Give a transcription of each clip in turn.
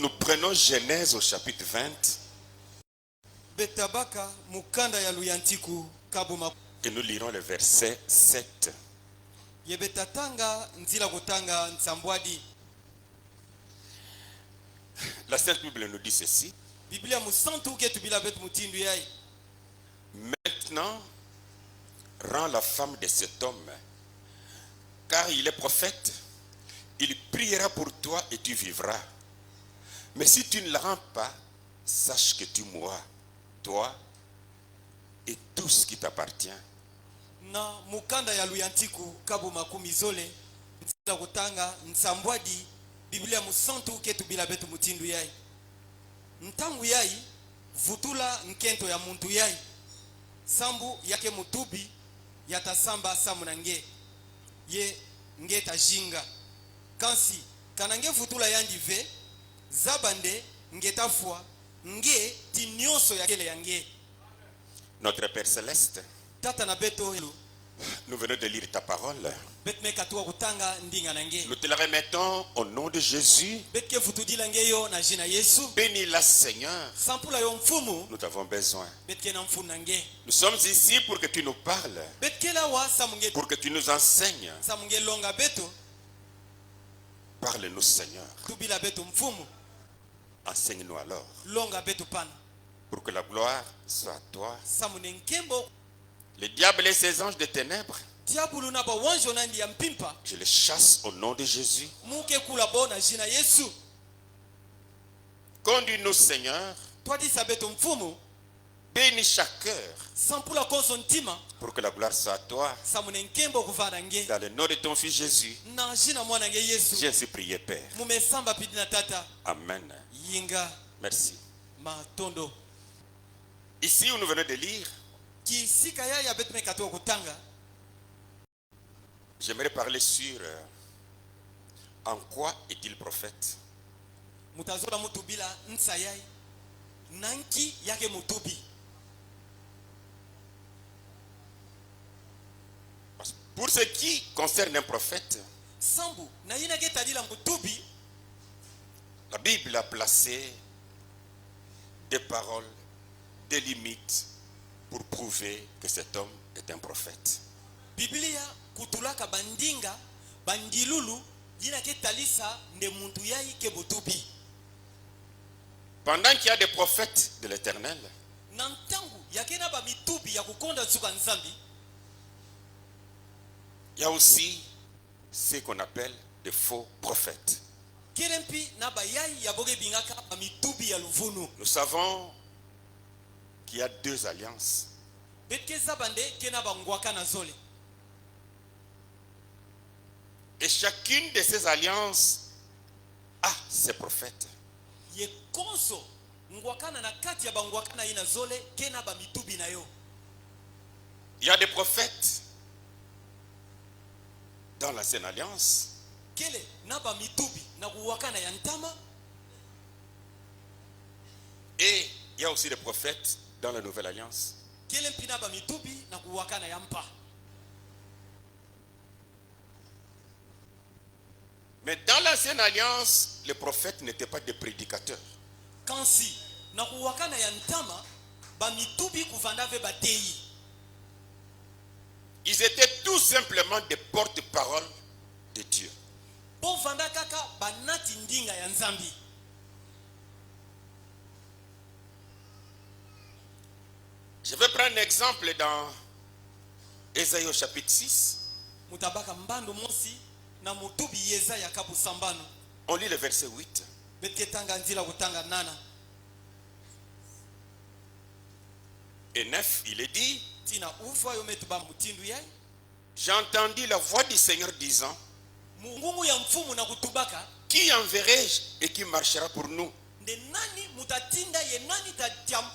nous prenons Genèse au chapitre 20. Betabaka mukanda ya luyantiku kabuma. Et nous lirons le verset 7. Yebetatanga nzila kutanga nsambwadi. La Sainte Bible nous dit ceci. Biblia musantu ke tubila betu mutindu yai. Maintenant, rends la femme de cet homme, car il est prophète. Il priera pour toi et tu vivras. Mais si tu ne la rends pas, sache que tu mourras, toi et tout ce qui t'appartient. Na mukanda ya luyantiku kabuma kumizole nzila kutanga nsambwadi. Biblia musantu ke tubila betu mutindu yai. Ntangu yai vutula nkento ya muntu yai. Sambu yake mutubi yatasamba samunange ye nge tajinga kansi kanange vutula yandi ve zabande nge tafua nge tinyoso yakele yange. Notre Père Céleste, Tata na beto helu nous venons de lire ta parole. betme katua kutanga ndinga nange Nous te la remettons au nom de Jésus. betke futudila nge yo na jina Yesu. Bénis-la, Seigneur. Sampula yo mfumu Nous t'avons besoin. betke na mfuna nge Nous sommes ici pour que tu nous parles, betke la wa samunge pour que tu nous enseignes. samunge longa beto Parle-nous, Seigneur. tubila beto mfumu Enseigne-nous alors, longa beto pana pour que la gloire soit à toi. samune nkembo. Le diable et ses anges de ténèbres, Diabulu na ba wanjo nandi ya mpimpa je les chasse au nom de Jésus. muke kula bona jina Yesu. Conduis-nous, Seigneur. Twadi sabeto mfumu Bénis chaque cœur, sampula konso ntima pour que la gloire soit à toi. samune nkembo kuvana nge Dans le nom de ton Fils Jésus, na jina mwana nge Yesu. j'ai ainsi prié, Père. Mumesamba pidina tata Amen. yinga Merci. matondo Ici où nous venons de lire, ki sika ya betme kato kutanga. j'aimerais parler sur en quoi est-il prophète. Mutazola mutubila nsayai nanki yake mutubi. Pour ce qui concerne un prophète, Sambu na yina ke tadila mutubi. la Bible a placé des paroles, des limites pour prouver que cet homme est un prophète. Biblia kutulaka bandinga bandilulu yina ke talisa nde muntu yai ke mutubi. Pendant qu'il y a des prophètes de l'Éternel, Nantangu yakena ba mitubi ya kukonda nsuka nzambi. il y a aussi ce qu'on appelle des faux prophètes. Kerempi na ba yai ya boge bingaka ba mitubi ya luvunu. Nous savons qu'il y a deux alliances. Betke zabande kena ba ngwaka na zole. Et chacune de ces alliances a ses prophètes. Ye konso ngwakana na kati ya ba ngwakana ina zole kena ba mitubi na yo. Il y a des prophètes dans l'ancienne alliance. Kele na ba mitubi na kuwakana ya ntama. Et il y a aussi des prophètes dans la nouvelle alliance. Kele mpina ba mitubi na kuwakana ya mpa. Mais dans l'ancienne alliance, les prophètes n'étaient pas des prédicateurs. Kansi na kuwakana ya ntama ba mitubi kuvanda ve batei. Ils étaient tout simplement des porte-paroles de Dieu. Po vanda kaka banati ndinga ya nzambi. Je vais prendre un exemple dans Ésaïe au chapitre 6. Mutabaka mbando mosi na mutubi Yesaya kabu sambano. On lit le verset 8. Betketanga nzila kutanga nana. Et 9, il est dit, Tina ufa yo metuba mutindu yai. j'ai entendu la voix du Seigneur disant, Mungumu ya mfumu na kutubaka. qui enverrai-je et qui marchera pour nous? Nde nani mutatinda ye nani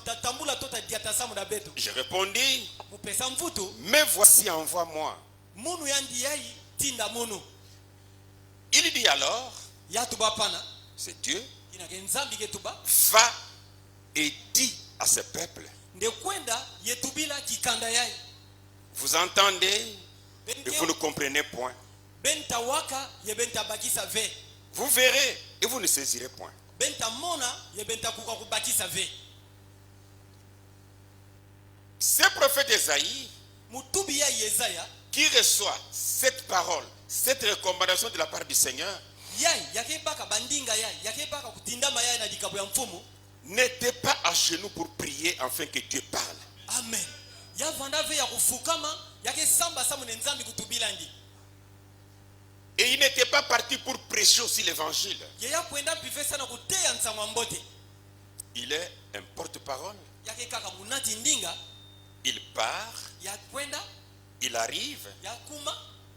tatambula tota diatasamu na beto. Je répondis, Mupesa mvutu. mais voici, envoie-moi. Munu yandi yai tinda munu. Il dit alors, Yatuba pana. c'est Dieu, Inage nzambi getuba. va et dis à ce peuple, Nde kwenda yetubila kikanda yai. vous entendez et vous ne comprenez point. Benta waka ye benta bakisa ve. Vous verrez et vous ne saisirez point. benta mona ye benta kuka kubakisa ve. Ce prophète Esaïe Mutubi ya Yesaya qui reçoit cette parole, cette recommandation de la part du Seigneur, yai yake baka bandinga yake baka kutindama yai na dikabu ya mfumu n'était pas à genoux pour prier afin que Dieu parle. amen ya vanda ve ya kufukama yake samba samu ne nzambi kutubilandi. Et il n'était pas parti pour prêcher aussi l'évangile. Yeya kwenda pive sana kuteya nsamwa mbote. Il est un porte-parole. Yake kaka munati ndinga. Il part, ya kwenda, il arrive, ya kuma,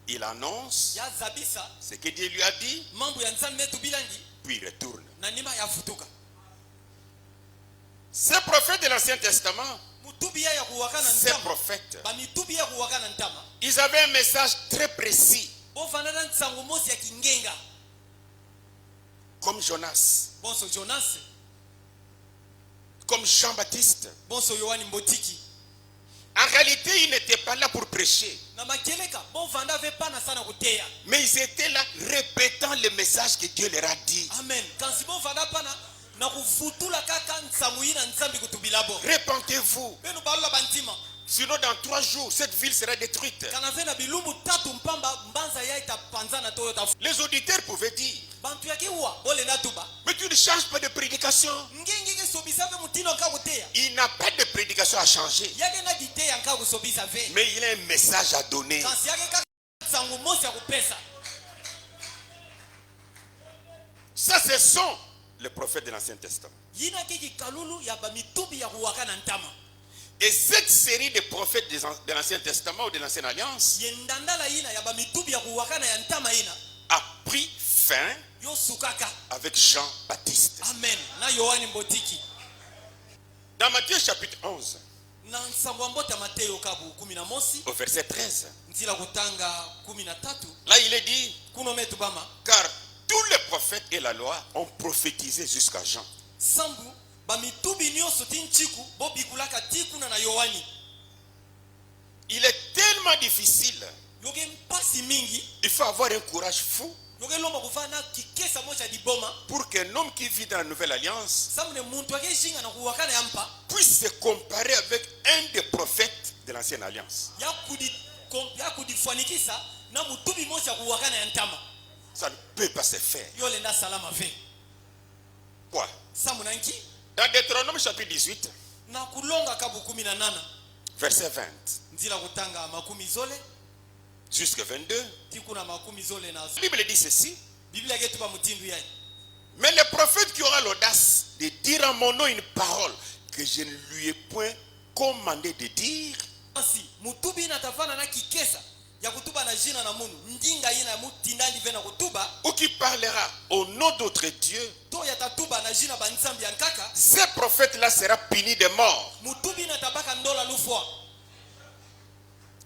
il annonce ya zabisa ce que Dieu lui a dit, mambo ya nzambe tubilandi, puis il retourne. na nima ya futuka. Ces prophètes de l'Ancien Testament, Mutubi ya kuwakana ces ntama. prophètes, Ba mitubi ya kuwakana ntama. ils avaient un message très précis. Bofanana nsango mosi ya kingenga. Comme Jonas, Bonso Jonas, comme Jean-Baptiste. bonso Yohani Mbotiki. En réalité, ils n'étaient pas là pour prêcher. Na makeleka bon vanda ve pana sana kuteya. Mais ils étaient là répétant le message que Dieu leur a dit. Amen. Kansi bon vanda pana na kufutula kaka nsamuina nzambi kutubilabo. Répentez-vous. Benu balula bantima. Sinon, dans 3 jours, cette ville sera détruite. Kana vena bilumbu tatu mpamba mbanza ya itapanzana toyo tafu. Les auditeurs pouvaient dire, Bantu yake uwa bole natuba. mais tu ne changes pas de prédication. Ngenge ke sobisa ve mutino nka kuteya. Il n'a pas de prédication à changer. Yake na diteya nka kusobisa ve. Mais il a un message à donner. Kansi yake kaka nsangu mosi ya kupesa. Ça, ce sont les prophètes de l'Ancien Testament. Yina kiki kalulu ya ba mitubi ya kuwakana ntama. Et cette série de prophètes de l'Ancien Testament ou de l'Ancienne Alliance Yendandala yina ya ba mitubi ya kuwakana ya ntama yina. a pris fin Yo sukaka. avec Jean-Baptiste. Amen. Na Yohani Mbotiki. Dans Matthieu chapitre 11, Na nsambo mbota Mateo kabu 11 au verset 13, ntila kutanga 13 là il est dit, kuno metu bama car tous les prophètes et la loi ont prophétisé jusqu'à Jean. sambu ba mitubi nyoso tinchiku bobikulaka tikuna na Yohani. Il est tellement difficile. Yoge mpasi mingi Il faut avoir un courage fou yoge lomba kufana kikesa mocha diboma pour qu'un homme qui vit dans la nouvelle alliance samune muntu ake shinga na kuwakana yampa puisse se comparer avec un des prophètes de l'ancienne alliance. ya kudifanikisa na mutubi mocha kuwakana ya ntama. Ça ne peut pas se faire. Yole nda salama ve Quoi? samunanki Dans Deutéronome chapitre 18, na kulonga kabu 18 verset 20 ntila kutanga makumi zole jusqu'à 22, tikuna makumi zole nazo. la Bible dit ceci. Biblia yetu ba mutindu yai. Mais le prophète qui aura l'audace de dire en mon nom une parole que je ne lui ai point commandé de dire, Asi mutubi inatafana na kikesa ya kutuba na jina na munu ndinga ina mutindandi vena kutuba ou qui parlera au nom d'autres dieux, to ya tatuba na jina ba nsambi ya nkaka ce prophète-là sera puni de mort. mutubi inatabaka ndola lufwa.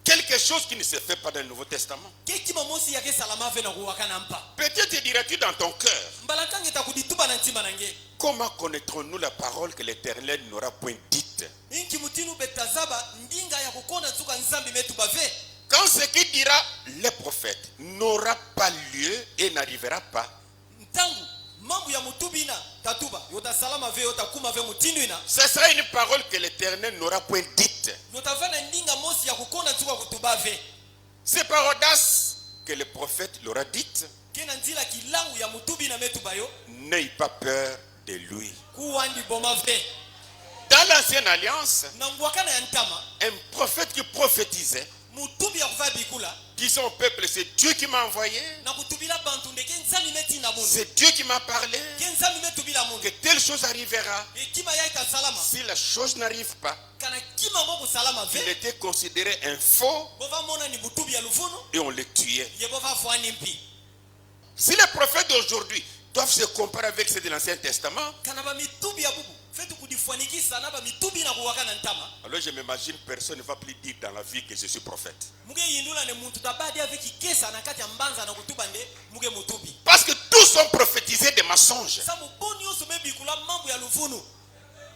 Quelque chose qui ne se fait pas dans le Nouveau Testament. Kekima mosi yake salama vena kuwakana mpa. Peut-être diras-tu dans ton cœur, Mbalakange takudituba na ntima nange. comment connaîtrons-nous la parole que l'Éternel n'aura point dite? Inki mutinu betazaba ndinga ya kukona tsuka nsambi metu bave. Quand ce qui dira le prophète n'aura pas lieu et n'arrivera pas, Ntangu mambu ya mutubi na tatuba yota salama ve yota kuma ve mutindu ina. ce sera une parole que l'Éternel n'aura point dite. Yotavana ndinga mosi ya kukona tsuka kutubave. C'est par audace que le prophète l'aura dite. Kena nzila kilangu ya mutubi na metu bayo. N'aie pas peur de lui. Kuwandi boma ve. Dans l'ancienne alliance, Na mwakana ya ntama. un prophète qui prophétisait, Mutubi ya kufa bikula. disant au peuple, c'est Dieu qui m'a envoyé, Na kutubila bantu ndeke nzami meti na munu. c'est Dieu qui m'a parlé, Ke nzami metubila que munu. telle chose arrivera. Ekima ya ita salama. Si la chose n'arrive pas, Kana kima ngoku salama il ve. était considéré un faux Bova mona ni mutubi ya lufunu. et on le tuait. Ye bova fwani mpi. Si les prophètes d'aujourd'hui doivent se comparer avec ceux de l'Ancien Testament, Kana ba mitubi ya bubu. Fetu kudifanikisa na ba mitubi na kuwakana ntama. alors je m'imagine personne ne va plus dire dans la vie que je suis prophète. Muge yindula ne muntu tabadi avec kesa na kati ya mbanza na kutuba nde muge mutubi. Parce que tous ont prophétisé des mensonges. Samu boni oso bikula mambu ya lufunu.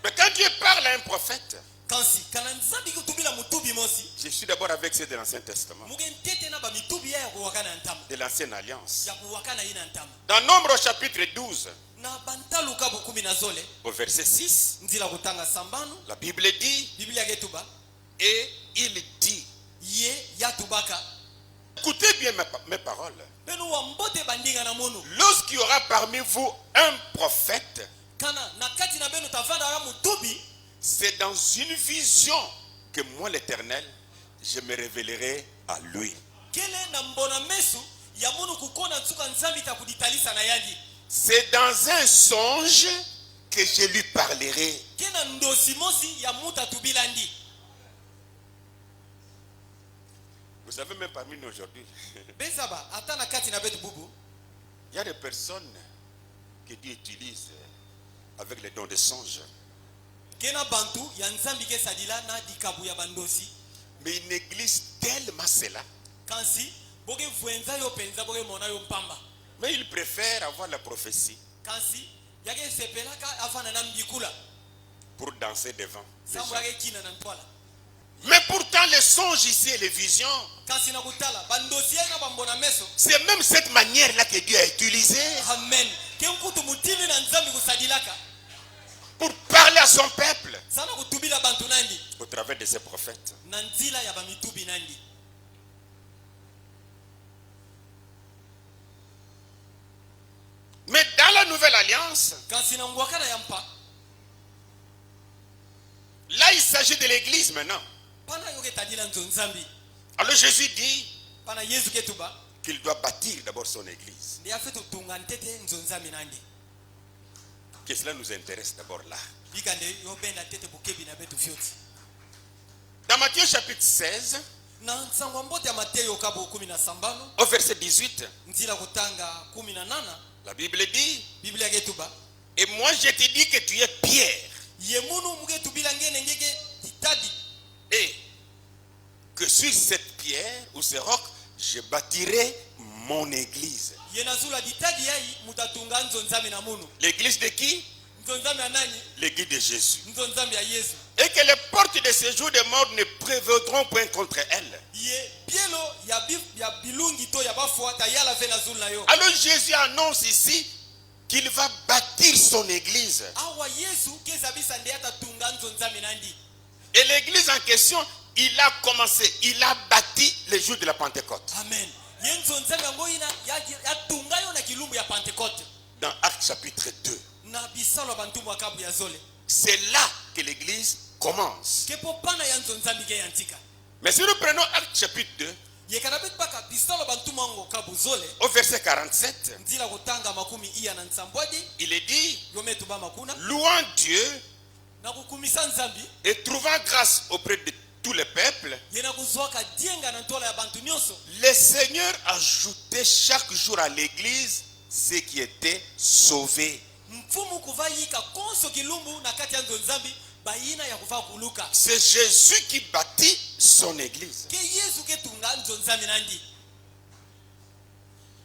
Mais quand Dieu parle à un prophète, Kansi kana nzambi kutubila mutubi mosi. je suis d'abord avec ceux de l'Ancien Testament, Muge ntete na ba mitubi ya kuwakana ntama. de l'Ancienne Alliance. Ya kuwakana ina ntama. Dans Nombre au chapitre 12, na bantalu kabu 10 au verset 6, nzila kutanga sambano la Bible dit, biblia ketuba et il dit, ye yatubaka écoutez bien mes paroles. benu wambote bandinga na munu Lorsqu'il y aura parmi vous un prophète, kana nakati na benu tavanda ya mutubi, c'est dans une vision que moi l'Éternel, je me révélerai à lui. kele na mbona mesu ya munu kukona tsuka nzambi takuditalisa na yandi. C'est dans un songe que je lui parlerai. Kena ndosi mosi ya muta tubilandi. Vous savez, même parmi nous aujourd'hui, Bezaba atana kati na betu bubu. il y a des personnes que Dieu utilise avec les dons de songe. Kena bantu ya nzambi ke sadila na dikabu ya bandosi. Mais il néglige tellement cela. Kansi boge vuenza yo penza boge mona yo mpamba. Mais il préfère avoir la prophétie Kansi yake sepelaka afana na mbikula. pour danser devant les gens. Sambu yake kina na ntwala. Mais pourtant les songes ici et les visions, Kansi na kutala bandosi ya na bambona meso. c'est même cette manière-là que Dieu a utilisée Amen. Kenkutu mutimi na nzambi kusadilaka. pour parler à son peuple Sana kutubila bantu nandi. au travers de ses prophètes. Na nzila ya bamitubi nandi. Mais dans la nouvelle alliance, Kansi na ngwakana ya mpa. là il s'agit de l'église maintenant. Pana yoke tadila nzambi. Alors Jésus dit Pana Yesu ketuba. qu'il doit bâtir d'abord son église. Ndiya fetu tungantete nzambi nandi. Que cela nous intéresse d'abord là. Bikande yobenda tete bukebi na betu fyoti. Dans Matthieu chapitre 16, Na nsangwa mbote ya Mateyo kabu 17 au verset 18, nzila kutanga 18 la Bible dit, Biblia ketuba et moi je te dis que tu es Pierre, yemunu mugetu bila ngene ngeke titadi et que sur cette pierre ou ce roc, je bâtirai mon église. yenazula ditadi yai mutatunga nzambi na munu. L'église de qui? Nzambi ya nani? L'église de Jésus. Nzambi ya Yesu. Et que les portes de ce jour de mort ne prévaudront point contre elle. Ye pielo ya bilungi to ya bafuata yala vena zula yo. Alors Jésus annonce ici qu'il va bâtir son église. Awa Yesu kezabisa ndeata tunga nzambi nandi. Et l'église en question, il a commencé, il a bâti le jour de la Pentecôte. Amen. Yenzo nzambi yango ina ya tunga yo na kilumbu ya Pentecôte. Dans Actes chapitre 2. Na bisalo bantu mwakabu ya zole. C'est là que l'église commence. Kepo pana ya nzambi ke yantika. Mais si nous prenons Actes chapitre 2, Yekanabet baka bisalo bantu mwango kabu zole. au verset 47, Nzila kutanga makumi iya na nsambwadi. il est dit, Yometu ba makuna. louant Dieu Na kukumisa nzambi. et trouvant grâce auprès de tous les peuples, Yena kuzwaka dienga na ntola ya bantu nyonso. le Seigneur ajoutait chaque jour à l'église ceux qui étaient sauvés. Mfumu kuvayika konso kilumbu na kati ya nzambi bayina ya kufa kuluka. C'est Jésus qui bâtit son église. Ke Yesu ke tunga nzambi nandi.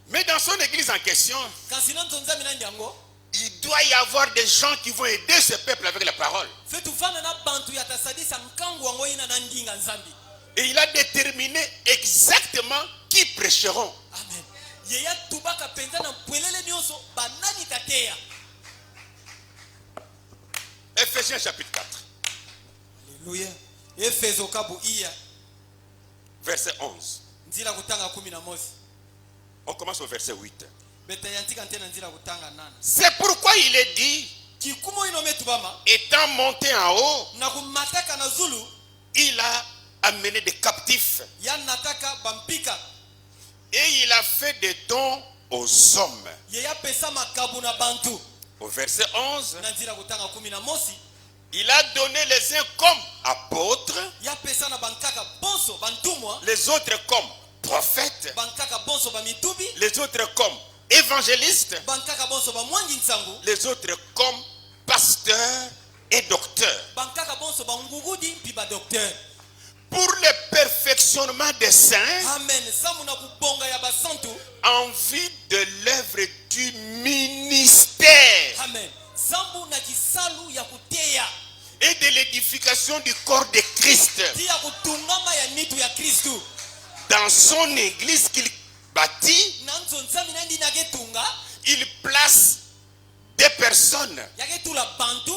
Mais dans son église en question, Kansina nzambi nandi yango. il doit y avoir des gens qui vont aider ce peuple avec la parole. Fetu fana na bantu ya tasadisa nkangu wango ina na ndinga nzambi. Et il a déterminé exactement qui prêcheront. Amen. Yeya tubaka penza na mpwelele nyonso banani tateya. Ephésiens chapitre 4, Alléluia. Efeso kabu iya. verset 11. Nzila kutanga 11. On commence au verset 8. Beta yantika ntena nzila kutanga 8. C'est pourquoi il est dit, Kikumo ino metubama. étant monté en haut, Na kumataka na zulu. il a amené des captifs Ya nataka bampika. et il a fait des dons aux hommes. Yeya pesa makabu na bantu. Au verset 11, Na nzila kutanga 11. il a donné les uns comme apôtres, Ya pesa na bankaka bonso bantumwa. les autres comme prophètes, Bankaka bonso bamitubi. les autres comme évangélistes, Bankaka bonso bamwangi nsangu. les autres comme pasteurs et docteurs, Bankaka bonso bangugudi pi ba docteur. pour le perfectionnement des saints, Amen. Samu na kubonga ya basantu. en vue de l'œuvre du ministère Amen. Sambu na kisalu ya kuteya. et de l'édification du corps de Christ. Tia kutungama ya nitu ya Kristu. Dans son église qu'il bâtit, Na nzambi nandi na getunga. il place des personnes yake tula bantu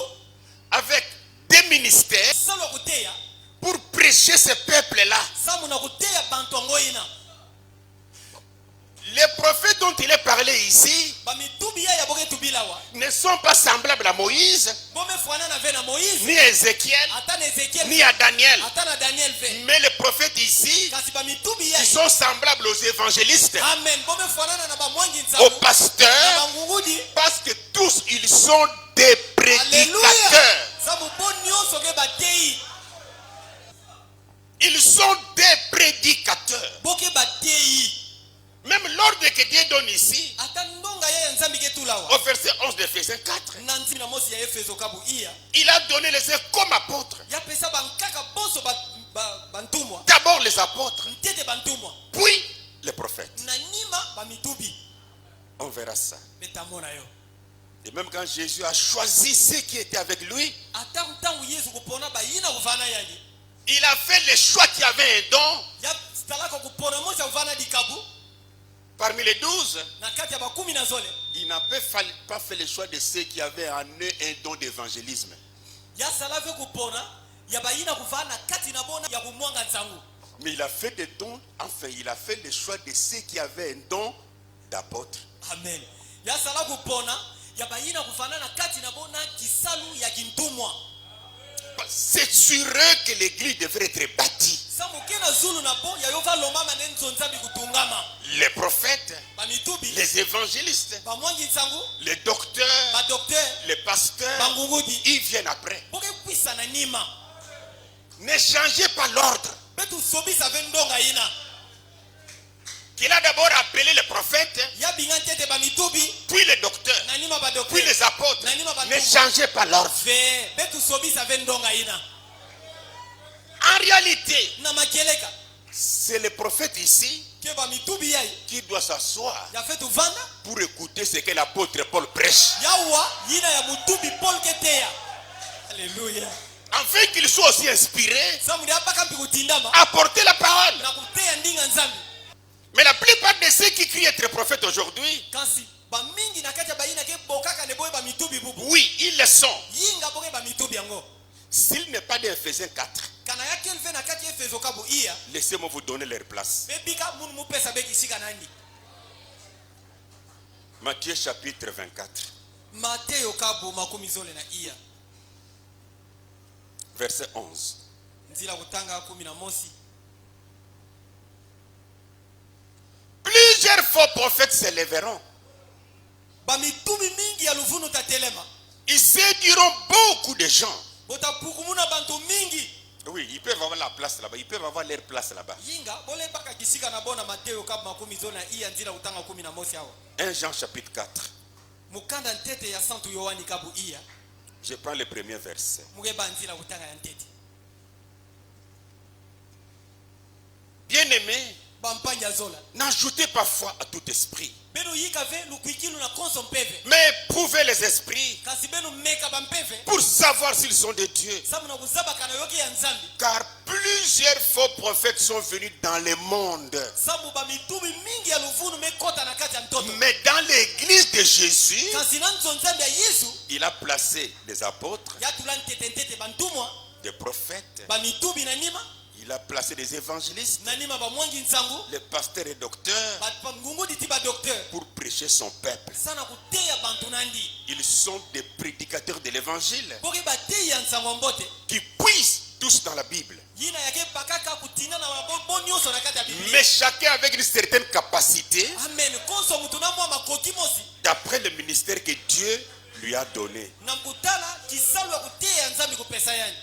avec des ministères salwa kuteya pour prêcher ce peuple-là. samu na kuteya bantu ngoina. Les prophètes dont il est parlé ici Bamitubi ya yaboke tubilawa ne sont pas semblables à Moïse, bome fwana na ve na Moïse ni à Ézéchiel, ata na Ezekiel ni à Daniel. ata na Daniel ve Mais les prophètes ici, kasi bamitubi ya ils sont semblables aux évangélistes, amen bome fwana na bamwangi aux nzamu na pasteurs, bangungudi. parce que tous ils sont des prédicateurs. samu bon nyonso ke batei Ils sont des prédicateurs. boke batei Même l'ordre que Dieu donne ici, ata ndonga ya nzambi ke tulawa au verset 11 d'Éphésiens 4, na nzimi na mosi ya Efeso kabu iya il a donné les uns comme apôtres. ya pesa bankaka boso bantumwa D'abord les apôtres, ntete bantumwa puis les prophètes. na nima bamitubi On verra ça. betamona yo Et même quand Jésus a choisi ceux qui étaient avec lui, ata ntangu Yesu kupona bayina kuvana yani il a fait le choix qui avait un don. ya talaka kupona mosi ya kuvana dikabu Parmi les 12, na kati ya bakumi na zole il n'a pas fait le choix de ceux qui avaient en eux un don d'évangélisme. ya salave kupona ya bayina kuvana kati na bona ya kumwanga nsangu. Mais il a fait des dons, enfin il a fait le choix de ceux qui avaient un don d'apôtre. Amen. Ya sala kupona ya bayina kuvana na kati na bona kisalu ya kintumwa. C'est sur eux que l'église devrait être bâtie. Samukena zulu na bo ya yova lomama nenzo nzambi kutungama. Les prophètes, Bamitubi, les évangélistes, bamwangi nsangu, les docteurs, ba docteur, les pasteurs, bangungudi. ils viennent après. Boke kwisa na nima. Ne changez pas l'ordre. Betu sobisa vendonga ina. Qu'il a d'abord appelé les prophètes, Ya bingantete bamitubi, puis les docteurs, na nima ba docteur. puis les apôtres. Na nima ba Ne changez pas l'ordre. Ve, betu sobisa vendonga ina. En réalité, Na makeleka. c'est le prophète ici Ke bamitubi yai. qui doit s'asseoir Ya fetu vanda. pour écouter ce que l'apôtre Paul prêche. Yawa yina ya mutubi Paul keteya. Alléluia. Afin qu'il soit aussi inspiré Samudi apaka mpikutindama à porter la parole. na kuteya ndinga nzambi. Mais la plupart de ceux qui crient être prophètes aujourd'hui, Kasi bamingi na kati ya bayina ke bokaka ne boye bamitubi bubu. oui, ils le sont. Yinga boke bamitubi yango. S'il n'est pas d'Éphésiens 4, Kana ya kelve na kati ya Efeso kabu iya. laissez-moi vous donner leur place. Bebika munu mupesa beki shika nani. Matthieu chapitre 24, Mateo kabu makumi zole na iya. verset 11. Nzila kutanga 11. Plusieurs faux prophètes s'élèveront. Bamitubi mingi ya luvunu tatelema. Ils séduiront beaucoup de gens. Botapukumuna bantu mingi. Oui, ils peuvent avoir la place là-bas. Ils peuvent avoir leur place là-bas. Yinga bole mpaka kishika na bona Mateo kabu makumi zole na iya nzila kutanga 11 hawa. 1 Jean chapitre 4. Mukanda ntete ya Santo Yohani kabu iya. Je prends le premier verset. Mugeba nzila kutanga ya ntete. Bien-aimés, Bampanya zola. n'ajoutez pas foi à tout esprit, Benu yika ve lukwikilu na konso mpeve. mais prouvez les esprits Kasi benu meka bampeve. pour savoir s'ils sont de Dieu. Samu na kuzaba kana yoki ya nzambi. Car plusieurs faux prophètes sont venus dans le monde. Samu bamitubi mingi ya luvunu mekota na kati ya mtoto. Mais dans l'église de Jésus, Kasi nanzo nzambi ya Yesu. il a placé des apôtres, Ya tulan tete ntete bantumwa. des prophètes, Bamitubi na nima. il a placé des évangélistes, Na nima ba mwangi nsangu. les pasteurs et docteurs Ba ngungu diti ba docteur. pour prêcher son peuple. Sana kuteya bantu nandi. Ils sont des prédicateurs de l'évangile Boke ba teya nsangu mbote. qui puisent tous dans la Bible. Yina yake bakaka kutina na bon nyonso na kati ya Biblia. Mais chacun avec une certaine capacité Amen. Konso mutu na mwa makoki mosi. d'après le ministère que Dieu lui a donné. Na mkutala kisalu ya kuteya nzambi kupesa yani.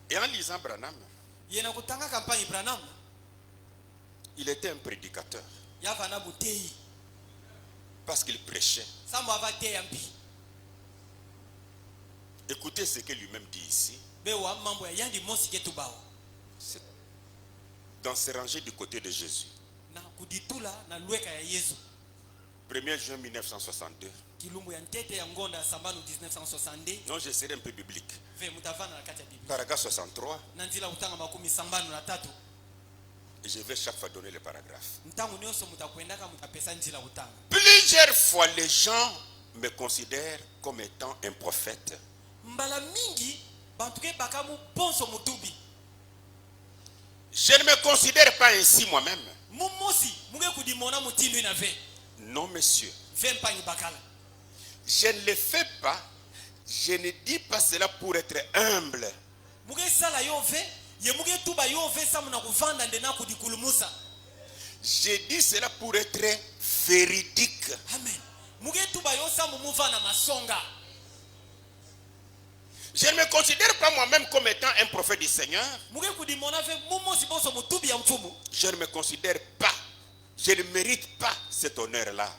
Et en lisant Branham, Yena kutanga kampani Branham. il était un prédicateur Yava na buteyi. parce qu'il prêchait. Samu ava teya mpi. Écoutez ce que lui-même dit ici. Bewa mambo ya yandi mosi ketu bao. C'est dans se ranger du côté de Jésus. Na kuditula na lweka ya Yesu. 1er juin 1962. Kilumbu ya ntete ya ngonda ya sambanu 1962. Non, je serai un peu biblique. Ve mutavana na kati ya Biblia. Paragraphe 63. Na nzila utanga makumi sambanu na tatu. Je vais chaque fois donner le paragraphe. ntango nyonso mutakwendaka mutapesa njila kutanga. Plusieurs fois, les gens me considèrent comme étant un prophète. Mbala mingi bantuke bakamu bonso mutubi. Je ne me considère pas ainsi moi-même. Mumosi muge kudimona mutindu ina ve. Non, monsieur. Vempanyi bakala. Je ne le fais pas. Je ne dis pas cela pour être humble. Muge sala yo ve, ye muge tuba yo ve samu na kuvanda ndena kudikulumusa. Je dis cela pour être véridique. Amen. Muge tuba yo samu muvana masonga. Je ne me considère pas moi-même comme étant un prophète du Seigneur. Je ne me considère pas. Je ne mérite pas cet honneur-là.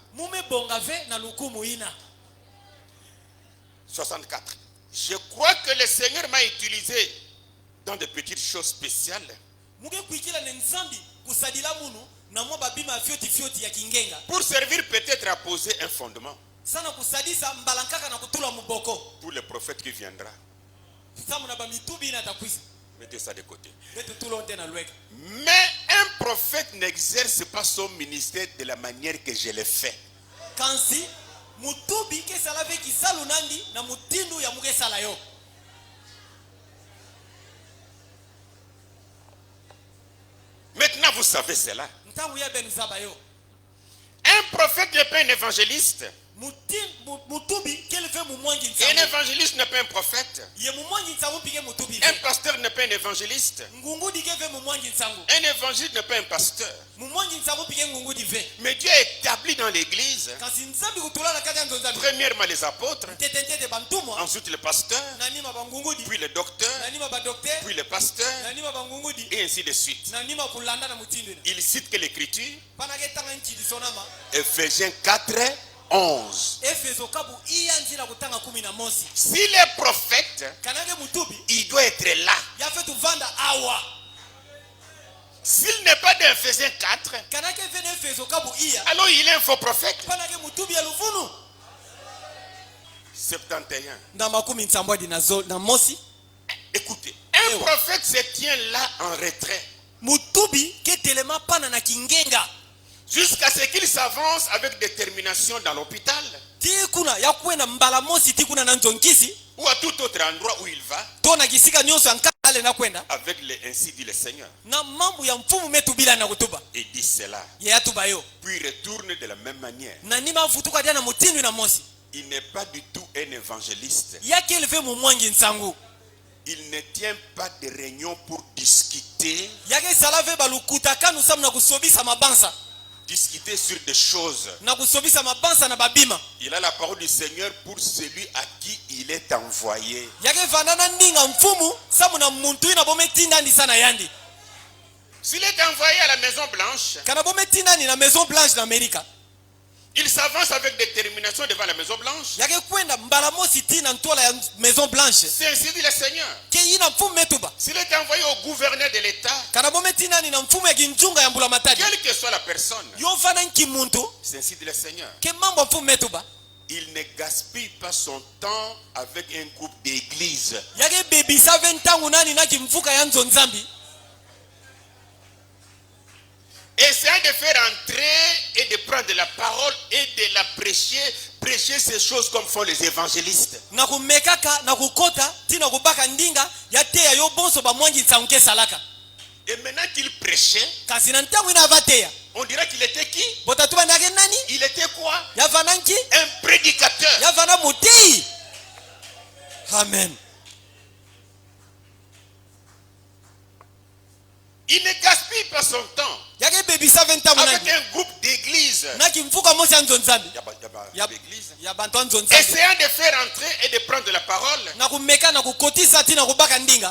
64. Je crois que le Seigneur m'a utilisé dans de petites choses spéciales pour servir peut-être à poser un fondement pour le prophète qui viendra. Mettez ça de côté. Mais un prophète n'exerce pas son ministère de la manière que je l'ai fait. Maintenant vous savez cela. Un prophète n'est pas un évangéliste. Un évangéliste n'est pas un prophète. Un pasteur n'est pas un évangéliste. Un évangéliste n'est pas un pasteur. Mais Dieu a établi dans l'église, premièrement les apôtres, ensuite le pasteur, puis le docteur, puis le pasteur, et ainsi de suite. Il cite que l'écriture, Ephésiens 4, 11. S'il est prophète, il doit être là. S'il n'est pas d'Ephésiens 4, alors il est un faux prophète. 71. Écoutez, un prophète se tient là en retrait jusqu'à ce qu'il s'avance avec détermination dans l'hôpital ou à tout autre endroit où il va, avec les ainsi dit le Seigneur, et dit cela, puis retourne de la même manière. Il n'est pas du tout un évangéliste. Il ne tient pas de réunion pour discuter sur des choses. Il a la parole du Seigneur pour celui à qui il est envoyé. S'il est envoyé à la Maison Blanche, il s'avance avec détermination devant la Maison Blanche. C'est ainsi dit le Seigneur. S'il est envoyé au gouverneur de l'État, quelle que soit la personne, c'est ainsi dit le Seigneur. Il ne gaspille pas son temps avec un groupe d'église. Essayez de faire entrer et de prendre la parole et de la prêcher ces choses comme font les évangélistes. Et maintenant qu'il prêchait, on dirait qu'il était qui? Il était quoi? Un prédicateur. Amen. Il ne gaspille pas son temps avec un groupe d'église. Essayant de faire entrer et de prendre la parole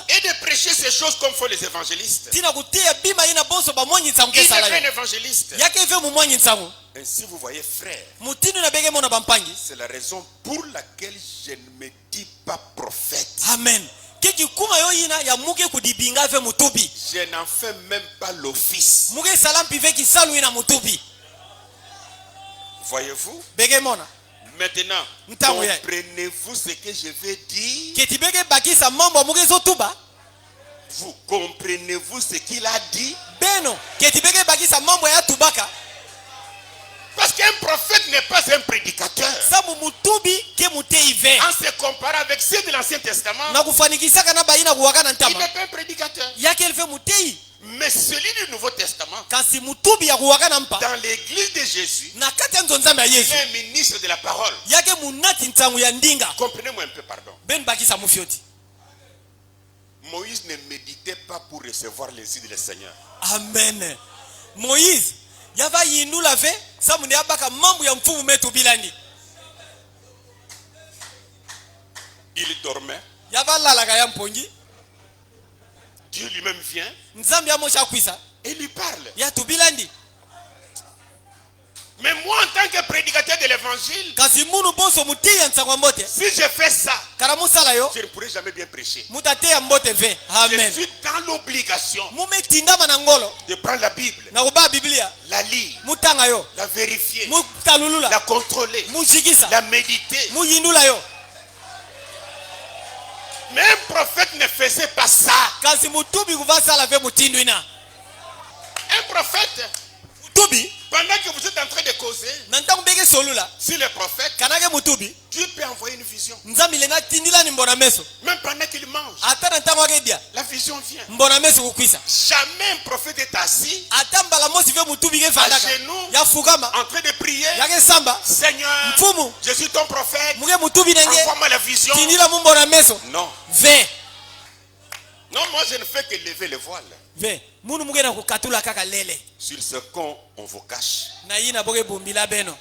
et de prêcher ces choses comme font les évangélistes. Il n'est pas un évangéliste. Ainsi vous voyez, frère, c'est la raison pour laquelle je ne me dis pas prophète. Amen. Je n'en fais même pas l'office. Voyez-vous? Maintenant, comprenez-vous ce que je vais dire? Vous comprenez-vous ce qu'il a dit? beno ketibeke bakisa mambo ya tubaka. Parce qu'un prophète n'est pas un prédicateur. Sabu mutubi ke muteive. En se comparant avec ceux de l'Ancien Testament, Na kufanikisha kana baina kuwakana il ntama. n'est pas un prédicateur. Yake elfe mutei. Mais celui du Nouveau Testament, Kasi mutubi ya kuwakana mpa. dans l'église de Jésus, Na kati ya nzonzambe ya il Yesu. est un ministre de la parole. Yake munati ntangu ya ndinga. Comprenez-moi un peu, pardon. Ben bakisa mufioti. Moïse ne méditait pas pour recevoir les îles du Seigneur. Amen. Moïse yava yindula ve samu ne abaka mambo ya mfumu metu bilani. Il dormait. Yava lalaka ya mpongi. Dieu lui-même vient Nzambi ya mosha kwisa. et lui parle. Ya tubilandi. Mais moi, en tant que prédicateur de l'évangile, Kasi munu bonso muti ya nsangwa mbote. si je fais ça, Karamusala yo. je ne pourrai jamais bien prêcher. Mutate ya mbote ve. Je Amen. suis dans l'obligation Mume tindama na ngolo. de prendre la Bible, Na kuba Biblia. la lire, Mutanga yo. la vérifier, Mutalulula. la contrôler, Mujikisa. la méditer. Muyindula yo. Mais un prophète ne faisait pas ça. Kasi mutubi kuvasala ve mutindwina. Un prophète, Mutubi. pendant que vous êtes en train de causer, Nantangu beke solula. si le prophète, Kanake mutubi. Dieu peut envoyer une vision. Nzambi lenga tindila ni mbona meso. Même pendant qu'il mange, Ata nantangu akedia. la vision vient. Mbona meso kukwisa. Jamais un prophète est assis, Ata mbala mosi ve mutubi ke à fandaka. genoux, Ya fugama. en train de prier. Yake samba. Seigneur, Mfumu. je suis ton prophète. Muge mutubi nenge. Envoie-moi la vision. Tindila mu mbona meso. Non. Ve. Non, moi je ne fais que lever le voile. Ve. Munu muge na kukatula kaka lele. Sur ce con, on vous cache. Na yina boge bumbila beno.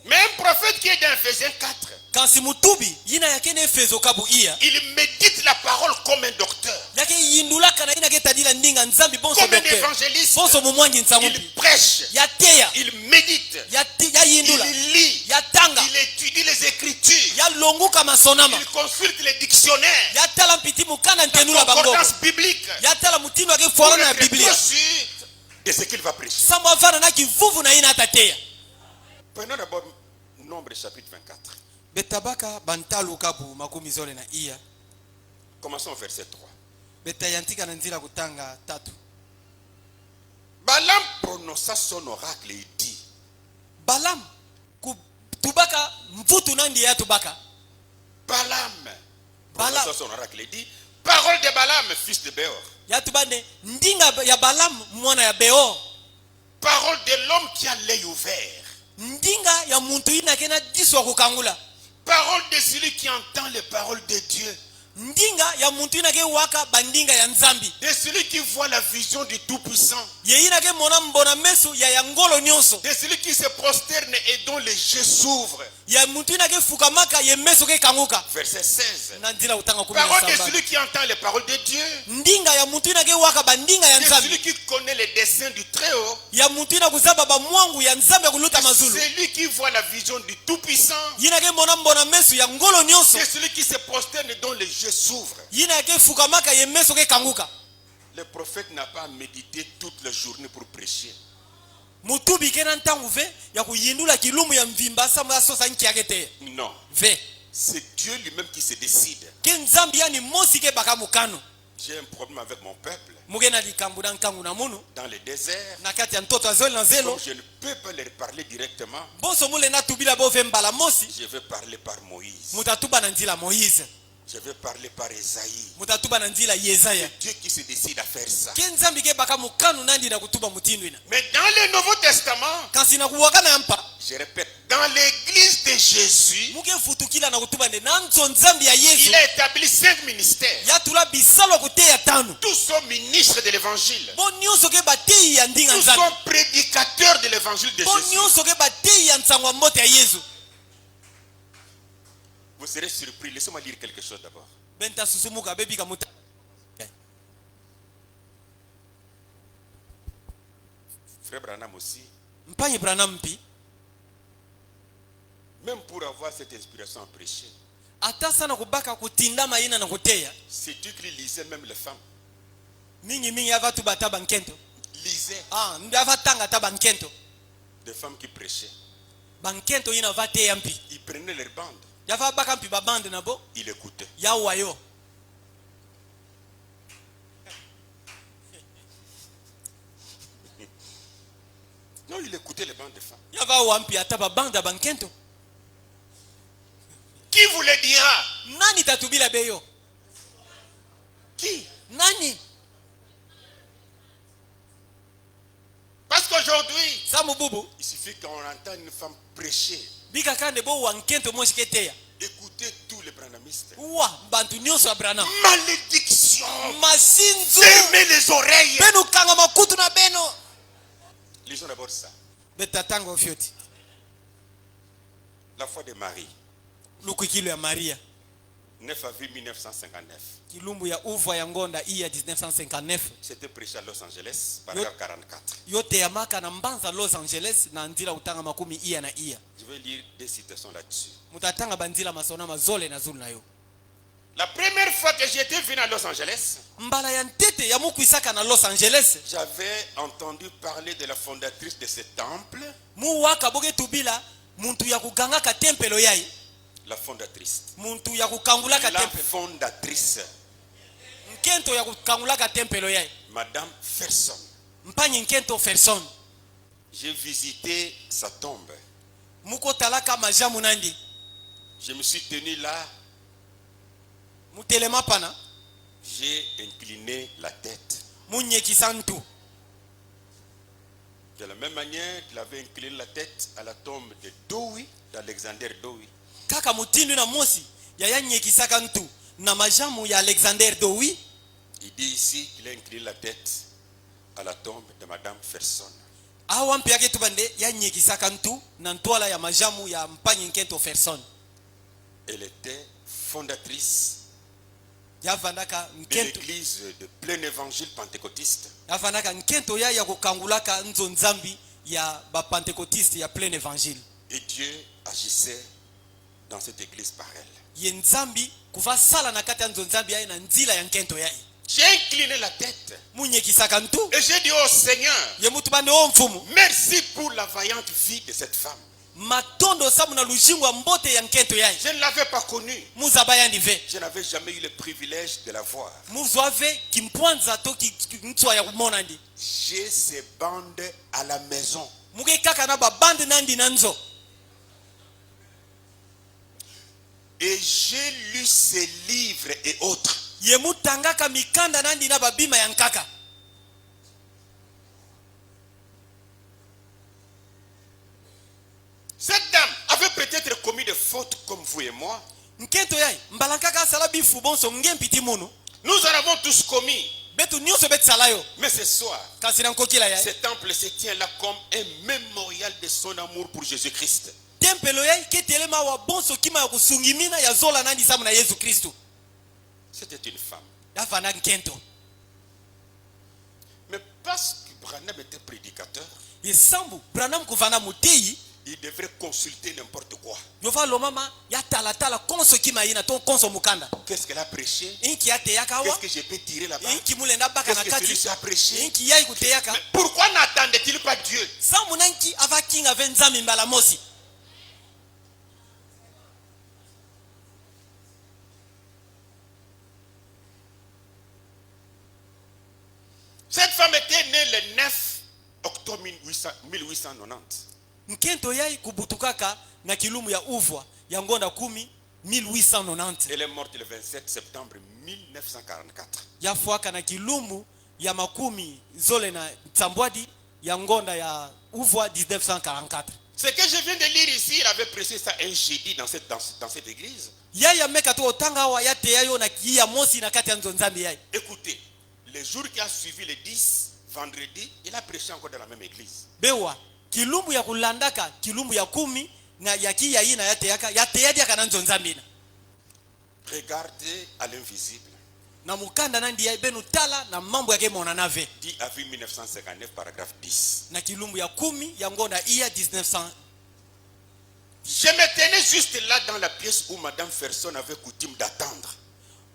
Mais un prophète qui est dans Ephésiens 4, Kansi mutubi yina yake ne fezo kabu iya. il médite la parole comme un docteur, Yake yindula kana yina ke tadila ndinga nzambi bonso comme un docteur. évangéliste. Bonso mumwangi nsangu. Il prêche, Ya teya. il médite, Ya yindula. il lit, Ya tanga. il étudie les Écritures, Ya longuka masonama. il consulte les dictionnaires, Ya tala mpiti mukana ntenula la bango. concordance biblique, Ya tala mutindo ake pour fuara na être Biblia. sûr de ce qu'il va prêcher. Sambo afana na kivuvu na ina atateya. Prenons d'abord Nombre chapitre 24. Betabaka bantalu kabu makumi zole na iya. Commençons au verset 3. Betayantika na nzila kutanga tatu. Balaam prononça son oracle et dit, Balaam tubaka mvutu nandi ya tubaka. Balaam Balaam. prononça son oracle et dit, parole de Balaam, fils de Béor. Ya tubande ndinga ya Balaam mwana ya Beor. Parole de l'homme qui a l'œil ouvert. Ndinga ya muntu ina kena diswa kukangula. Parole de celui qui entend les paroles de Dieu. Ndinga ya muntu ina ke waka bandinga ya nzambi. De celui qui voit la vision du Tout-Puissant. Ye ina ke mona mbona mesu ya yangolo nyonso. De celui qui se prosterne et dont les yeux s'ouvrent. Ya muntu ina ke fukamaka ye meso ke kanguka. Verset 16. Na nzila utanga Parole de samba. celui qui entend les paroles de Dieu. Ndinga ya muntu ina ke waka bandinga ya De nzambi. celui qui connaît les desseins du Très-Haut. Ya muntu ina kuzaba ba mwangu ya nzambi ya kuluta mazulu. Celui qui voit la vision du Tout-Puissant. Yina ke mona mbona mesu ya ngolo nyonso. C'est celui qui se prosterne et dont les yeux s'ouvrent. Yina ke fukamaka ye meso ke kanguka. Le prophète n'a pas médité toute la journée pour prêcher. Mutubi kena ntangu ve ya kuyindula kilumu ya mvimba sama sosa nki yake te. Non. Ve. C'est Dieu lui-même qui se décide. Ke nzambi yani mosi ke baka mukano. J'ai un problème avec mon peuple. Mugena likambu na nkangu na munu. Dans le désert, Na kati ya ntoto azoli na zelo. comme je ne peux pas leur parler directement, Bonso mule na tubila bo ve mbala mosi. je vais parler par Moïse. Mutatuba na nzila Moïse. Je vais parler par Esaïe. Mutatuba na nzila Yesaya. Dieu qui se décide à faire ça. Ke nzambi ke baka mukano nandi na kutuba mutindu ina. Mais dans le Nouveau Testament, Kansi na kuwaka na yampa. je répète, dans l'église de Jésus, Muke futukila na kutuba nde na nzo nzambi ya Yesu. il a établi 5 ministères. Ya tula bisalo kote ya tano. Tous sont ministres de l'évangile. Bon nyonso ke batei ya ndinga Tous nzambi. sont prédicateurs de l'évangile de Bon Jésus. nyonso ke batei ya nsangwa mbote ya Yesu. Vous serez surpris. Laissez-moi lire quelque chose d'abord. Benta susumuka bebi kamuta. Frère Branham aussi, Mpanye Branham pi. même pour avoir cette inspiration à prêcher, Ata sana kubaka kutinda maina na kuteya. c'est Dieu qui lisait même les femmes. Mingi ava tu bata bankento. Lisait Mbi ava tanga ta bankento. des femmes qui prêchaient. Bankento ina va teya mpi. Ils prenaient leurs bandes. Yava baka mpi babande na bo. Ils écoutaient. Ya wayo. Non, il écoutait les bandes de femmes. Yava wampi ataba banda bankento. Qui vous le dira? Nani tatubila beyo? Qui? Nani? Parce qu'aujourd'hui, Samu bubu. il suffit qu'on entend une femme prêcher. Bika kande bo wankento moshiketeya. Écoutez tous les branamistes. Wa bantu nyonso abrana. Malédiction. Masinzu. Fermez les oreilles. Benu kanga makutu na beno. Lisons d'abord ça. Betatango fioti. La foi de Marie. Lukikilo ya Maria. 9 avril 1959. Kilumbu ya uva ya ngonda iya 1959. C'était prêché à Los Angeles, paragraphe 44. Yote ya maka na mbanza Los Angeles na ndila utanga makumi iya na iya. Je vais lire des citations là-dessus. Mutatanga bandila masona mazole na zulu na yo. La première fois que j'étais venu à Los Angeles, Mbala ya ntete ya mukwisaka na Los Angeles. j'avais entendu parler de la fondatrice de ce temple. Muwaka boge tubila muntu ya kuganga ka tempelo yai. La fondatrice. Muntu ya kukangula ka La tempelo. fondatrice. Nkento ya kukangula ka tempelo yai. Madame Ferson. Mpanyi nkento Ferson. J'ai visité sa tombe. Muko talaka majamu nandi. Je me suis tenu là. Mutelema pana. J'ai incliné la tête. Munye kisantu. De la même manière qu'il avait incliné la tête à la tombe de Dowie, d'Alexander Dowie. Kaka mutindu na mosi ya yanye kisaka ntu na majamu ya Alexander Dowie. Il dit ici qu'il a incliné la tête à la tombe de Madame Ferson. Awa mpi yake tubande yanye kisaka ntu na ntwala ya majamu ya mpanyi nkento Ferson. Elle était fondatrice Yavandaka de nkento. l'église de plein évangile pentecôtiste. Yavandaka nkento ya kukangulaka nzo nzambi ya ba pentecôtiste ya plein évangile. Et Dieu agissait dans cette église par elle. Ye nzambi kuva sala na kati ya nzo nzambi ya na nzila ya nkento ya. J'ai incliné la tête Munye kisaka ntu. et j'ai dit au Seigneur, Ye mutu bande o mfumu. merci pour la vaillante vie de cette femme. Matondo samu na lujingwa mbote ya nkento ya. Je ne l'avais pas connue. Muzaba ya ndive. Je n'avais jamais eu le privilège de la voir. Muzwave kimpwanza to mtwa ya kumona ndi. J'ai ces bandes à la maison. Muge kaka na ba bande nandi nanzo. Et j'ai lu ces livres et autres. Ye mutangaka mikanda nandi na babima ya nkaka. Cette dame avait peut-être commis des fautes comme vous et moi. Nkento yai mbalankaka sala bifu bonso ngempiti munu. Nous en avons tous commis. Betu nyonso bet salayo. Mais ce soir, Kasi na nkokila yai. ce temple se tient là comme un mémorial de son amour pour Jésus-Christ. Tempelo yai ketelema wa bonso kima ya kusungimina ya zola nandi samu na Yesu Kristo. C'était une femme. Yafana nkento. Mais parce que Branham était prédicateur, Ye sambu Branham kuvana muteyi. il devrait consulter n'importe quoi. Yova lo mama ya tala konso kima ina to konso mukanda. Qu'est-ce qu'elle a prêché? Inki ate yakawa. Qu'est-ce que je peux tirer là-bas? Inki mulenda baka Qu'est-ce na que kati. celui-ci a prêché? Inki yai kuteyaka. Mais pourquoi n'attendait-il pas Dieu? Samu nanki ava kinga venzami mbala mosi. Cette femme était née le 9 octobre 1890. Nkento yai kubutukaka na kilumu ya uvwa ya ngonda 1890. Elle est morte le 27 septembre 1944. Yafuaka na kilumu ya makumi zole na tsambwadi ya ngonda ya uvwa 1944. Ce que je viens de lire ici, il avait prêché ça un jeudi dans cette église. Yaya meka to otanga wa yate yayo na kiya mosi na kati ya nzonzambi yai. Écoutez, le jour qui a suivi le 10, vendredi, il a prêché encore dans la même église. Bewa kilumbu ya kulandaka kilumbu ya 10 na ya kiya ina yate yadi aka na nzonzambi na. Regardez à l'invisible. Na mukanda nandi ya benu tala na mambo yake mona nave. 10 avril 1959, paragraphe 10. Na kilumbu ya 10 ya ngonda iya 1900. Je me tenais juste là dans la pièce où Madame Ferson avait coutume d'attendre.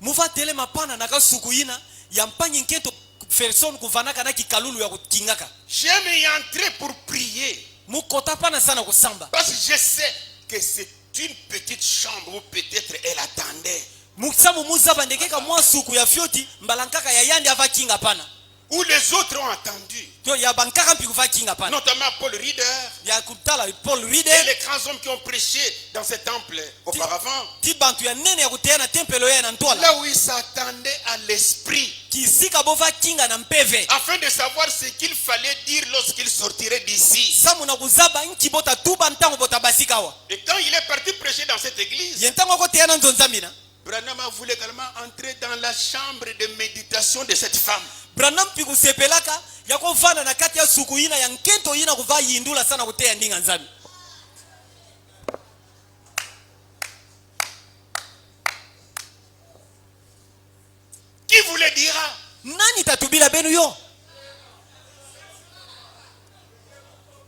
Muva tele mapana na kasukuina ya mpanyi nkento Ferson kuvanaka na kikalulu ya kutingaka. J'aime y entrer pour prier. Mukota pana sana kusamba. Parce que je sais que c'est une petite chambre où peut-être elle attendait. Muksamu muza bandekeka mwa suku ya fioti mbalankaka ya yandi ava kinga pana. où les autres ont attendu, to ya bankaka mpi kufa kinga pana notamment Paul Rieder ya kutala Paul et Rieder les grands hommes qui ont prêché dans ce temple auparavant, ti bantu ya nene ya kutea na tempelo ya na ntwala là où ils s'attendaient à l'esprit, kisika bova kinga na mpeve afin de savoir ce qu'il fallait dire lorsqu'il sortirait d'ici. samu na kuzaba nki bota tuba ntango bota basikawa Et quand il est parti prêcher dans cette église, ye ntango kotea na nzonzamina Branham a voulu également entrer dans la chambre de méditation de cette femme. Branham mpi kusepelaka ya kovana na kati ya suku ina ya nkento ina kuva yindula sana kutea ndinga nzambi. Qui vous le dira? Nani tatubila benu yo?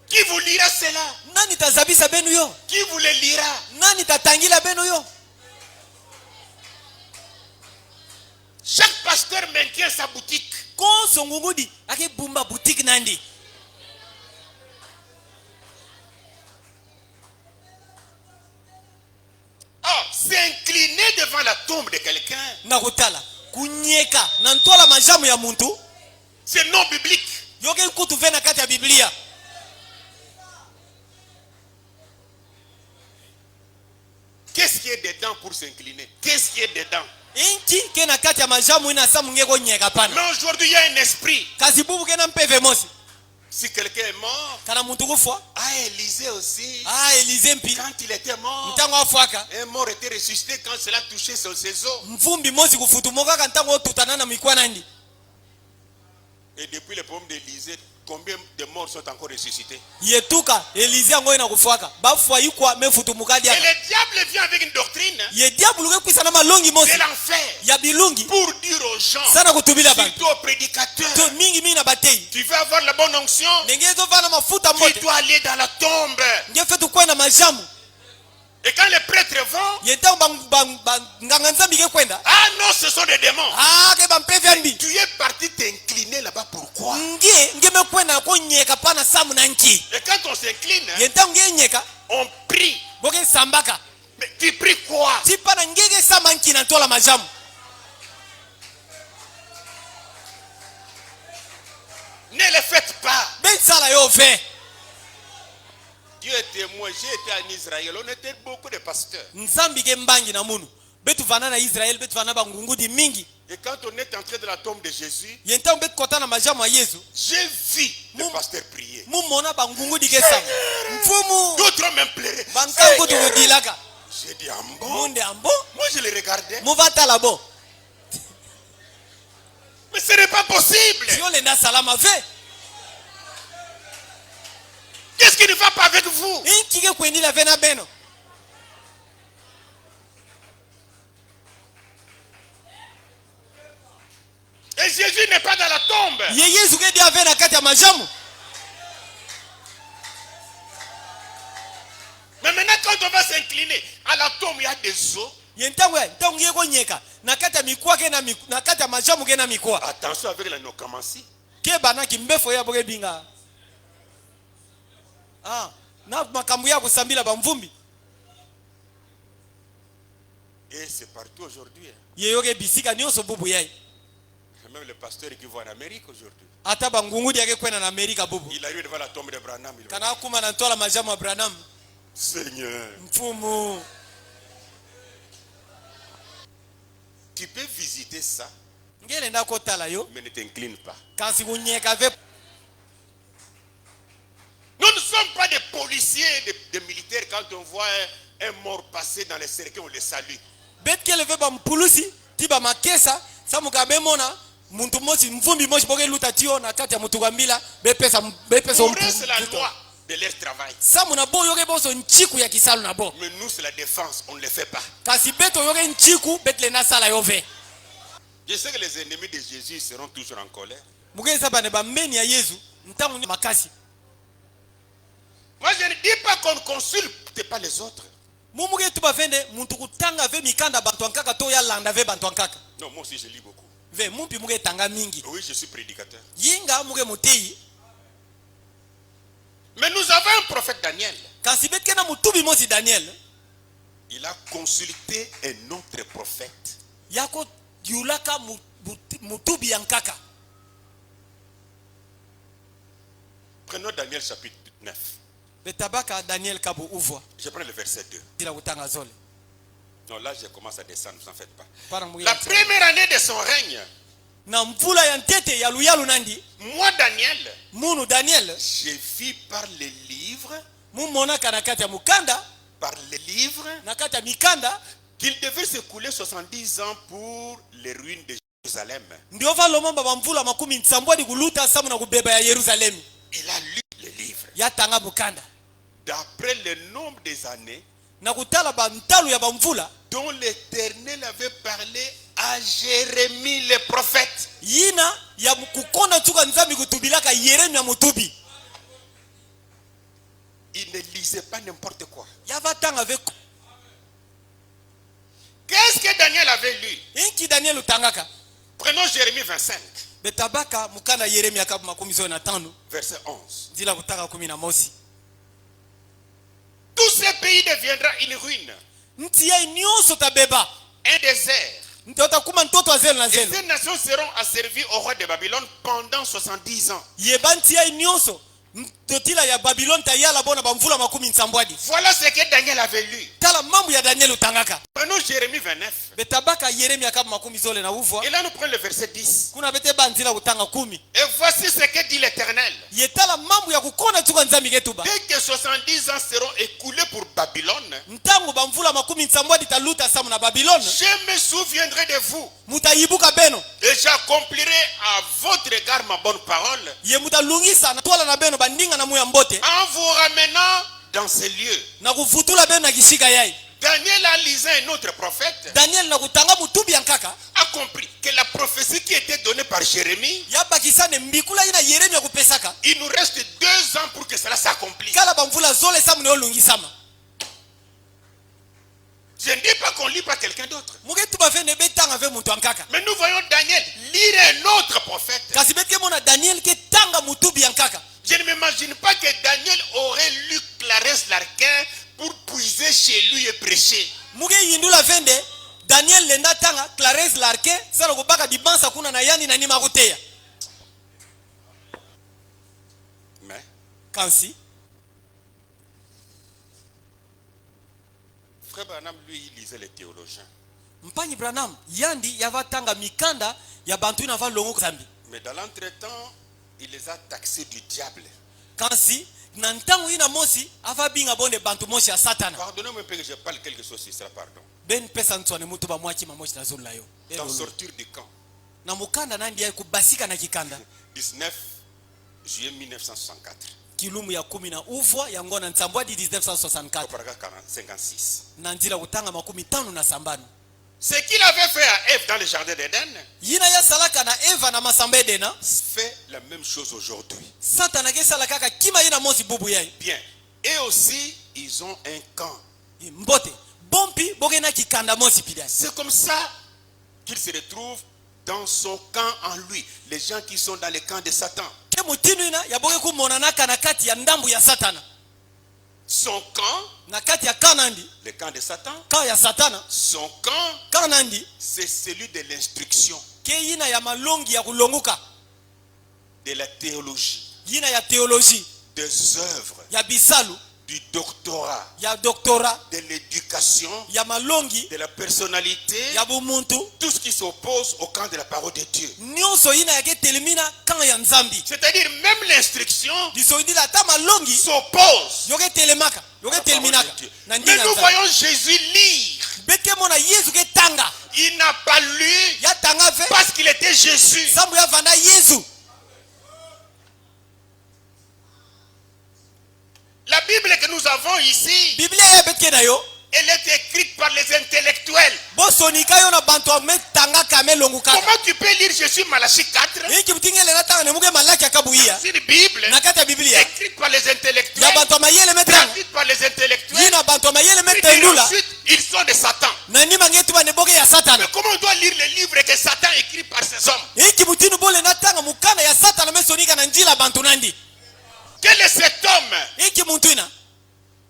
Qui vous lira cela? Nani tazabisa benu yo? Qui vous le lira? Nani tatangila benu yo? Chaque pasteur maintient sa boutique. Konso ngungudi ake bumba boutique nandi. Oh, s'incliner devant la tombe de quelqu'un, Nakutala kunyeka na ntola majamu ya muntu c'est non biblique. yoke kutu vena kati ya Biblia. Qu'est-ce qui est dedans pour s'incliner? Qu'est-ce qui est dedans? Inki kena kati ya majamu ina samu ngeko nyeka pana. Mais aujourd'hui, il y a un esprit. Kazi bubu kena mpeve mosi. Si quelqu'un est mort, Kana muntu kufwa. Élisée aussi, Élisée mpi. quand il était mort, Ntango afwaka. un mort était ressuscité quand cela touchait ses os. Mvumbi mosi kufutumoka kantango tutana na mikwana ndi. Et depuis le problème d'Élisée, combien de morts sont encore ressuscités? Yetuka Élisée ngo ina kufwaka. Bafwa yikwa mefutumuka Et dia. le diable vient avec une doctrine Ye diabulu ke kwisa na malongi mosi. de l'enfer Ya bilungi. pour dire aux gens, Sana kutubila bantu. surtout aux prédicateurs, To mingi mina batei. tu veux avoir la bonne onction, Nengezo vana mafuta tu mote. dois aller dans la tombe. Ngefetu kwenda majamu. Et quand les prêtres vont, Yentango nganga nzambi ke kwenda. ah non, ce sont des démons. Ke bampeve mbi. Tu es parti t'incliner là-bas, pourquoi? Ngeme kwenda ko nyeka pana samu na nchi. Et quand on s'incline, Yentango ngenyeka on prie. boke sambaka. Mais tu pries quoi? Ti pana ngege sama nchi na ntola majamu. Ne le faites pas. Ben sala yo fe. Dieu est témoin, j'ai été en Israël, on était beaucoup de pasteurs. Nzambi ke mbangi na munu. Betu vana na Israel, betu vana bangungudi mingi. Et quand on est entré dans la tombe de Jésus, Yentango betu kota na majamu ya Yesu. j'ai vu le pasteur prier. Mumona bangungudi ke sama. Mfumu D'autres ont même pleuré. bankango tukudilaka. J'ai dit, ah bon? Munde ambo. Moi je le regardais. Muvata labo. Mais ce n'est pas possible. Yo le na salama fe. Qu'est-ce qui ne va pas avec vous? Inki ke kwendi la vena beno. Et Jésus n'est pas dans la tombe. Ye Yesu ke dia vena kati ya majamu. Mais maintenant quand on va s'incliner à la tombe, il y a des os. Yentango ntango ye ko nyeka na kati ya mikwa ke na kati ya majamu ke na mikwa. Attention avec la nocamancie. Ke bana kimbefo ya boke binga. Na makambu ya kusambila bamvumbi. Et c'est partout aujourd'hui. Ye yoke bisika nyonso bubu yai. Même le pasteur qui va en Amérique aujourd'hui. Ata bangungudi yake kwenda na Amerika bubu. Il arrive devant la tombe de Branham. Il va, Kana kuma na ntola majamu ya Branham. Seigneur, Mfumu. tu peux visiter ça, Ngele ndako tala yo. mais ne t'incline pas. Kasi kunyeka ve. Nous ne sommes pas des policiers, des militaires. Quand on voit un mort passer dans les cercueils, on les salue. Bet kele ve bampulusi tiba makesa samuka bemona muntu mosi mvumbi mosi boke luta tio na kati ya mutugambila bepesa Pour eux, c'est la loi de leur travail. samu na bo yoke boso nchiku ya kisalu na bo. Mais nous, c'est la défense. On ne le fait pas. Kasi beto yoke nchiku betle na sala yo ve. Je sais que les ennemis de Jésus seront toujours en colère. Mugeza bane bambeni ya Yesu ntamu ni makasi. Moi, je ne dis pas qu'on ne consulte pas les autres. Mumuge tuba vende muntu kutanga ve mikanda bantu ankaka to ya landa ve bantu ankaka. Non, moi aussi, je lis beaucoup. Ve mumpi muge tanga mingi. Oui, je suis prédicateur. Yinga muge mutei. Mais nous avons un prophète Daniel. Kasi bet kena mutubi mosi Daniel. Il a consulté un autre prophète. Yako yulaka mutubi yankaka. Prenons Daniel chapitre 9. betabaka Daniel kabu uvwa Je prends le verset 2. dila kutanga zole Non, là je commence à descendre, ne vous en faites pas. para mu La première année de son règne, na mvula ya ntete ya luyalu nandi moi Daniel, munu Daniel j'ai vu par les livres, mumona kana kati ya mukanda par les livres, na kati ya mikanda qu'il devait s'écouler 70 ans pour les ruines de Jérusalem. ndio valomomba bamvula makumi nsambwadi kuluta samu na kubeba ya Yerusalemu Il a lu les livres. yatanga mukanda D'après le nombre des années na kutala bantalu ya bamvula dont l'Éternel avait parlé à Jérémie le prophète. yina ya kukonda tuka nzambi kutubilaka Yeremia mutubi Il ne lisait pas n'importe quoi. yavatanga avec Qu'est-ce que Daniel avait lu? inki Daniel utangaka Prenons Jérémie 25, betabaka mukanda Yeremia kabu makumi zone na tano verset 11. dila kutaka 11 Tout ce pays deviendra une ruine, nti yai nyonso tabeba un désert. ntotakuma ntoto azelo na Et zelo ces nations seront asservies au roi de Babylone pendant 70 ans. yeba nti yai nyonso totila ya Babylone tayala bona bamvula makumi nsambwadi Voilà ce que Daniel avait lu. tala mambo ya Daniel utangaka Prenons Jérémie 29. betabaka Yeremia kabu makumi zole na uvwa Et là, nous prenons le verset 10. kuna bete banzila kutanga 10 Et voici ce que dit l'Éternel. yetala mambo ya kukonda tuka nzambi ketuba Dès que 70 ans seront écoulés pour Babylone, ntango bamvula makumi nsambwadi taluta samu na Babylone je me souviendrai de vous. mutayibuka beno Et j'accomplirai à votre égard ma bonne parole ye mutalungisa na twala na beno bandinga na muya mbote en vous ramenant dans ces lieux. na kuvutula beno na kishika yai Daniel, en lisant un autre prophète, Daniel na kutanga mutubi yankaka a compris que la prophétie qui était donnée par Jérémie, yabakisane mbikula ina Yeremia kupesaka il nous reste 2 ans pour que cela s'accomplisse. kala bamvula zole samu ne olungisama Je ne dis pas qu'on ne lit pas quelqu'un d'autre. muketuba fene betanga ve muntu yankaka Mais nous voyons Daniel lire un autre prophète. kasi bete mona Daniel ke tanga mutubi yankaka Je ne m'imagine pas que Daniel aurait lu Clarence Larquin pour puiser chez lui et prêcher. muke yindula fende Daniel lenda tanga Clarence Larquin sala kubaka dibansa kuna na yani na nima kuteya Mais kansi Frère Branham, lui, il lisait les théologiens. mpanyi Branham yandi yavatanga mikanda ya bantu ina valongo zambi Mais dans l'entretemps, il les a taxés du diable. kansi na ntango ina mosi avabinga bonde bantu mosi ya satana Pardonnez-moi un peu que je parle quelque chose sur ça, pardon. ben pesa ntswane mutu ba mwachi mamoshi na zulu layo D'en sortir du camp, na mukanda nandi ya kubasika na kikanda 19 juillet 1964, kilumu ya 10 na uvwa ya ngona nsambwadi 1964 au paragraphe 56. na nzila kutanga 50 na sambano Ce qu'il avait fait à Ève dans le jardin d'Éden yina ya salaka na Eva na masamba edena fait la même chose aujourd'hui. satana ke salaka ka kima yina mosi bubu yai Bien. Et aussi, ils ont un camp. mbote bompi bogena kikanda mosi pidai C'est comme ça qu'il se retrouve dans son camp en lui. Les gens qui sont dans le camp de Satan. ke mutinu ina ya boge kumona naka na kati ya ndambu ya satana Son camp, na kati ya kanandi le camp de Satan, ka ya satana son camp, kanandi c'est celui de l'instruction, ke yina ya malongi ya kulonguka de la théologie, yina ya theologie des œuvres, ya bisalu du doctorat, ya doctorat de l'éducation, ya malongi de la personnalité, ya bumuntu tout ce qui s'oppose au camp de la parole de Dieu. nyonso yina ya ketelemina kan ya nzambi C'est-à-dire même l'instruction disoidila ata malongi s'oppose yoke telemaka yoke à la parole teleminaka de Dieu. na Mais ndinga nous nzambi voyons Jésus lire. bete mona Yesu ke tanga Il n'a pas lu ya tanga ve parce qu'il était Jésus. sambu ya vanda Yesu La Bible que nous avons ici, Biblia ya bete na yo elle est écrite par les intellectuels. bosonika yo na bantu ame tanga kame longuka Comment tu peux lire Jésus Malachie 4? hiki mtingele na tanga nemuke malaki akabuia C'est une Bible na kata Biblia écrite par les ya intellectuels, bantu amayele metanga traduite par les intellectuels. yina bantu amayele Et metendula ensuite, ils sont de Satan. na nima ngetu bane boge ya satana Mais comment on doit lire les livres que Satan écrit par ses hommes? hiki mutinu bole na tanga mukana ya satana mesonika na njila bantu nandi Quel est cet homme hiki muntu ina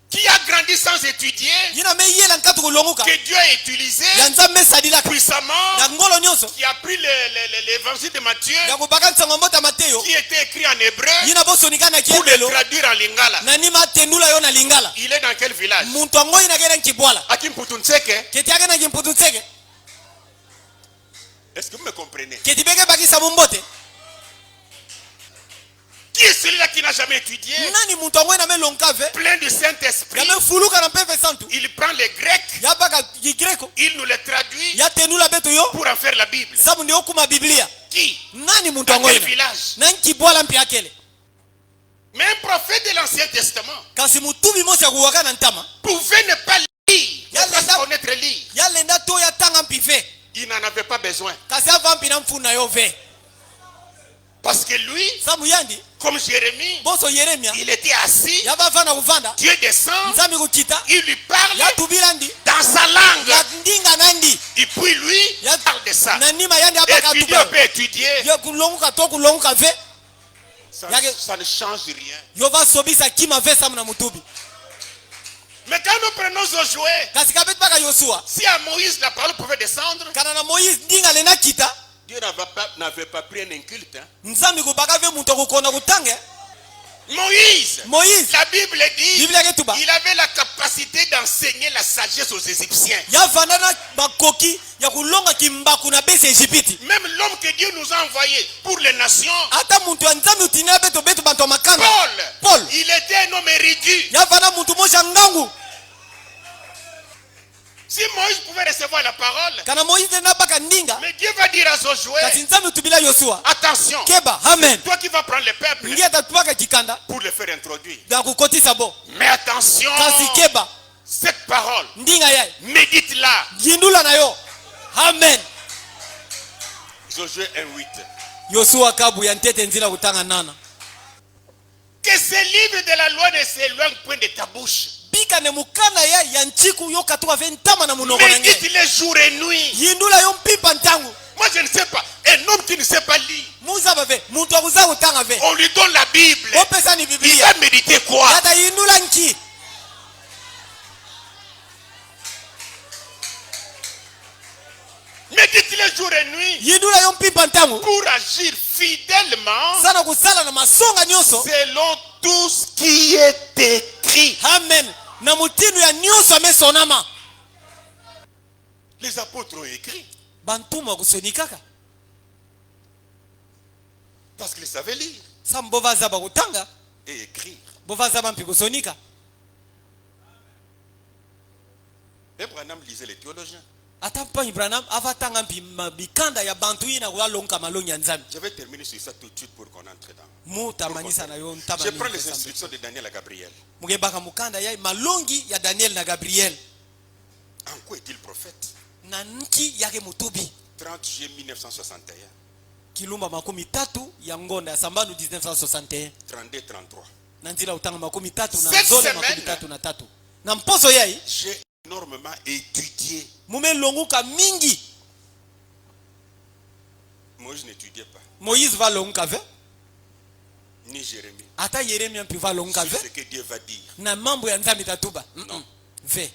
qui a grandi sans étudier, yina me yela nkatu kulonguka que Dieu a utilisé ya nzambe sadilaka puissamment, na ngolo nyonso qui a pris l'évangile de Matthieu, ya kubaka nsango mbota Mateo qui était écrit en hébreu, yina bosonika na pour le kiebelo traduire en lingala. na nima atendula yo na lingala Il est dans quel village? muntu ango ina kena nkibwala À Kimputunseke. keti yake na kimpututseke Est-ce que vous me comprenez? keti beke bakisa mumbote Qui est celui-là qui n'a jamais étudié, nani muntu ango ina me lonkave plein du Saint-Esprit? ya me fuluka na mpeve santu Il prend les Grecs, ya baka kigreko il nous les traduit ya tenula betu yo pour en faire la Bible. sabu ndio kuma biblia Qui? nani muntu Dans ango quel ina village? na nkibwala mpi akele Mais un prophète de l'Ancien Testament kasi mutubi mosi ya kuwaka na ntama pouvait ne pas lire, ne Yalla, pas connaître lire. yalenda to ya tanga mpi ve Il n'en avait pas besoin. kasi ava mpi na mfuna yo ve Parce que lui, sabu yandi comme Jérémie, boso yeremia il était assis, ya bava na kuvanda Dieu descend, nzambi kukita il lui parle ya tubilandi dans sa langue. ya ndinga nandi Et puis lui, ya il parle de ça. na nima yandi abaka Étudier, tuba on peut étudier. ya kulonguka to kulonguka ve Ça ne change rien. yo vasobisa kima ve samu na mutubi Mais quand nous prenons Josué, kasi kabeti baka yosua si à Moïse la parole pouvait descendre, kana na moïse ndinga lena kita Dieu n'avait pas pris un inculte. nzambi kubaka ve muntu akukona kutange Moïse, la Bible dit, biblia ketuba il avait la capacité d'enseigner la sagesse aux Égyptiens. yavanda na bakoki ya kulonga kimbaku na bese ejipiti Même l'homme que Dieu nous a envoyé pour les nations, ata muntu ya nzambi utinela beto betu bantu ya makanda Paul, il était un homme érudit. yavanda muntu moja ngangu Si Moïse pouvait recevoir la parole, kana moïse lena baka ndinga mais Dieu va dire à Josué, kasi nzambi utubila yosua attention, keba amen toi qui vas prendre le peuple ndiye atatubaka kikanda pour le faire introduire. ya kukotisa bo Mais attention, kasi keba cette parole, ndinga yaye médite-la. yindula na yo amen Josué 1:8. yosua kabu ya ntete nzila kutanga nana Que ce livre de la loi ne s'éloigne point de ta bouche. bika ne mukana ya nchiku yo katuka ve ntama na munoko na nge Médite-les jour et nuit. yindula yo mpipa ntangu Moi je ne sais pas. Un homme qui ne sait pas lire, muzaba ve muntu akuza kutanga ve on lui donne la Bible. opesa ni Il biblia va méditer quoi? yata yindula nki Médite-les jour et nuit yindula yo mpipa ntangu pour agir fidèlement sana kusala na masonga nyonso selon tout ce qui est écrit. amen na mutinu ya nyonso amesonama Les apôtres ont écrit bantuma kusonikaka parce qu'ils savaient lire sam bovaza bakutanga et écrire. bovaza bampi kusonika Abraham lisait les théologiens. ata mpa ibrahim avatanga mpi bikanda ya bantu ina kualonga malongi ya nzambi Je vais terminer sur ça tout de suite pour qu'on entre dans. mutamanyisa na yo ntama Je prends les instructions de Daniel à Gabriel. mugebaka mukanda ya malongi ya daniel na gabriel En quoi est-il prophète? na nki yake mutubi 30 juillet 1961, kilumba makumi tatu ya ngonda ya sambanu 1961 32, 33. na nzila utanga makumi tatu na Cette zole semaine, makumi tatu na tatu na mposo yai j'ai énormément étudié. mumelonguka mingi Moïse n'étudiait pas, moïse valonguka ve ni Jérémie, ata yeremia mpi valonguka sur ve ce que Dieu va dire. na mambo ya nzambi tatuba ve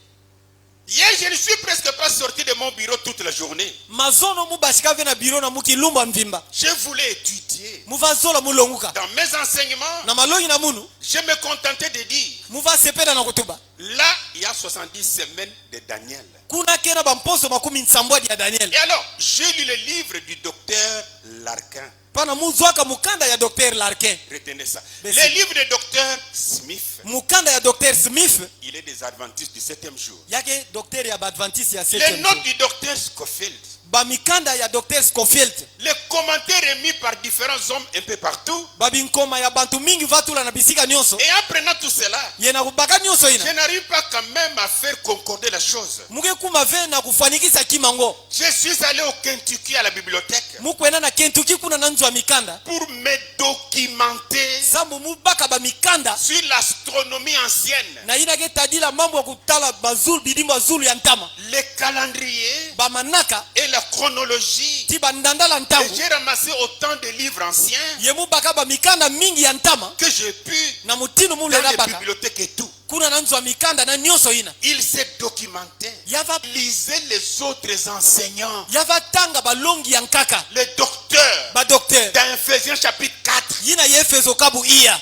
Hier, je ne suis presque pas sorti de mon bureau toute la journée. mazono mubashika ve na biro na mukilumba mvimba Je voulais étudier. muvazola mulonguka Dans mes enseignements, na malongi na munu je me contentais de dire, muvasepeda na kutuba là, il y a 70 semaines de Daniel. kuna kena bamposo makumi nsambwadi ya daniel Et alors, j'ai lu le livre du docteur Larkin. pana muzwaka mukanda ya dr larkin Retenez ça. Mais Le c'est- livre de docteur Smith. mukanda ya dr smith Il est des adventistes du 7e jour. yake dr ya badventiste ya Les 7e notes du docteur Scofield. bamikanda ya dr scofield Les commentaires émis par différents hommes un peu partout. babinkoma ya bantu mingi vatula na bisika nyonso Et en prenant tout cela, yena kubaka nyonso je ina n'arrive pas quand même à faire concorder la chose. mukekuma ve na kufanikisa kimango Je suis allé au Kentucky à la bibliothèque mukwena na kentuki kuna na nzwa mikanda pour me documenter sambu mubaka bamikanda sur l'astronomie ancienne, na ina ketadila mambo ya kutala bazulu bidimbo azulu ya ntama les calendriers bamanaka et la chronologie. ti bandandala Et ntango j'ai ramassé autant de livres anciens ye mubaka bamikanda mingi ya ntama que j'ai pu na mutinu dans mulela les baka bibliothèques et tout. kuna nanzwa mikanda na nyonso ina Il s'est documenté. yava Lisez les autres enseignants. yava tanga balongi ya nkaka Les docteurs. ba docteur Dans Ephésiens chapitre 4. yina yefezo kabu iya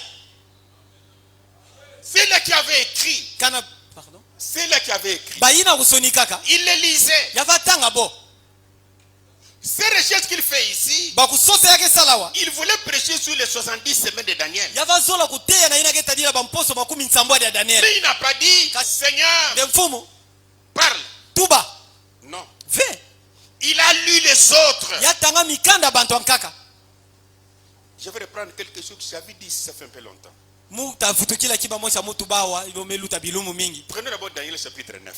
C'est là qui avait écrit. kana pardon C'est là qui avait écrit. ba yina kusoni kaka Il les lisait. yava tanga bo Ces recherches qu'il fait ici, ba kusosa yake salawa il voulait prêcher sur les 70 semaines de Daniel. yava zola kuteya na ina ketadila ba mposo makumi nsambwadi ya Daniel Mais il n'a pas dit, Seigneur, de mfumu parle. tuba Non. ve Il a lu les autres. yatanga mikanda bantu ya nkaka Je vais reprendre quelque chose que j'avais dit ici, ça fait un peu longtemps. mutafutukila kiba mosa mutu bawa ilomeluta bilumu mingi Prenez d'abord Daniel chapitre 9.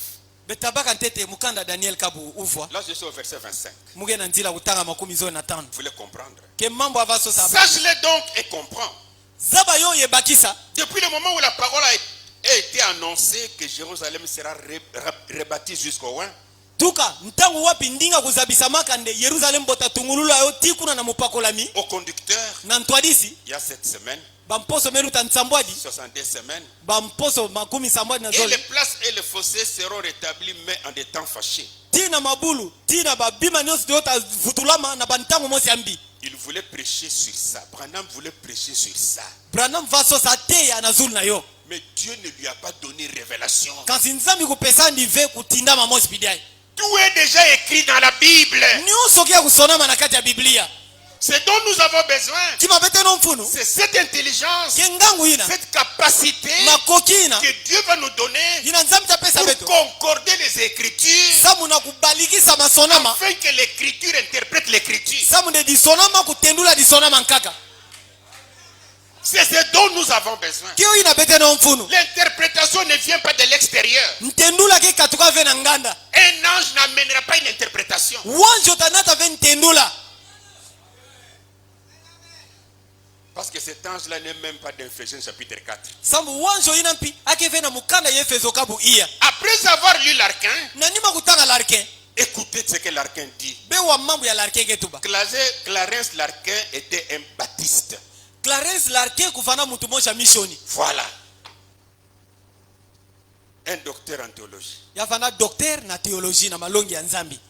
betabaka ntete mukanda Daniel kabu uvwa Là, je suis au verset 25. muge na nzila kutanga makumi zo na tano Vous voulez comprendre. ke mambo avasosa Sache-le donc et comprends. zaba yo yebakisa Depuis le moment où la parole a été annoncée que Jérusalem sera rebâtie jusqu'au loin, tuka ntango wapi ndinga kuzabisa makande Yerusalem botatungulula yo tikuna na mupakolami au conducteur, na ntwadisi il y a 7 semaines, bamposo meluta nsambwadi 70 semaines, bamposo makumi sambwadi na et les zole places et les fossés seront rétablis, mais en des temps fâchés. tina mabulu tina babima nyonso toyota futulama na bantango mosi ambi Il voulait prêcher sur ça. Branham voulait prêcher sur ça. Branham vasosa teya na zulu na yo Mais Dieu ne lui a pas donné révélation. kasi nzambi kupesa ndive kutindama mosi pidiai Tout est déjà écrit dans la Bible. nyonso kia kusonama na kati ya biblia Ce dont nous avons besoin, kimapete no mfunu c'est cette intelligence, ke ngangu ina cette capacité makoki ina que Dieu va nous donner ina nzambi tapesa pour beto concorder les Écritures, samu na kubalikisa masonama afin que l'Écriture interprète l'Écriture. samu nde disonama kutendula disonama nkaka C'est ce dont nous avons besoin. kio ina bete no mfunu L'interprétation ne vient pas de l'extérieur. ntendula ke katuka ve na nganda Un ange n'amènera pas une interprétation. wanjo tanata ve ntendula Parce que cet ange-là n'est même pas d'Éphésiens chapitre 4. sambu wanjo ina mpi ake ve na mukanda yefezo kabu iya Après avoir lu l'archin, na nima kutanga larkin écoutez ce que l'archin dit. be wa mambo ya larkin ke tuba Clarence l'archin était un baptiste. Clarence larkin kufana mutu moja mishoni Voilà. Un docteur en théologie. yafana docteur na théologie na malongi ya nzambi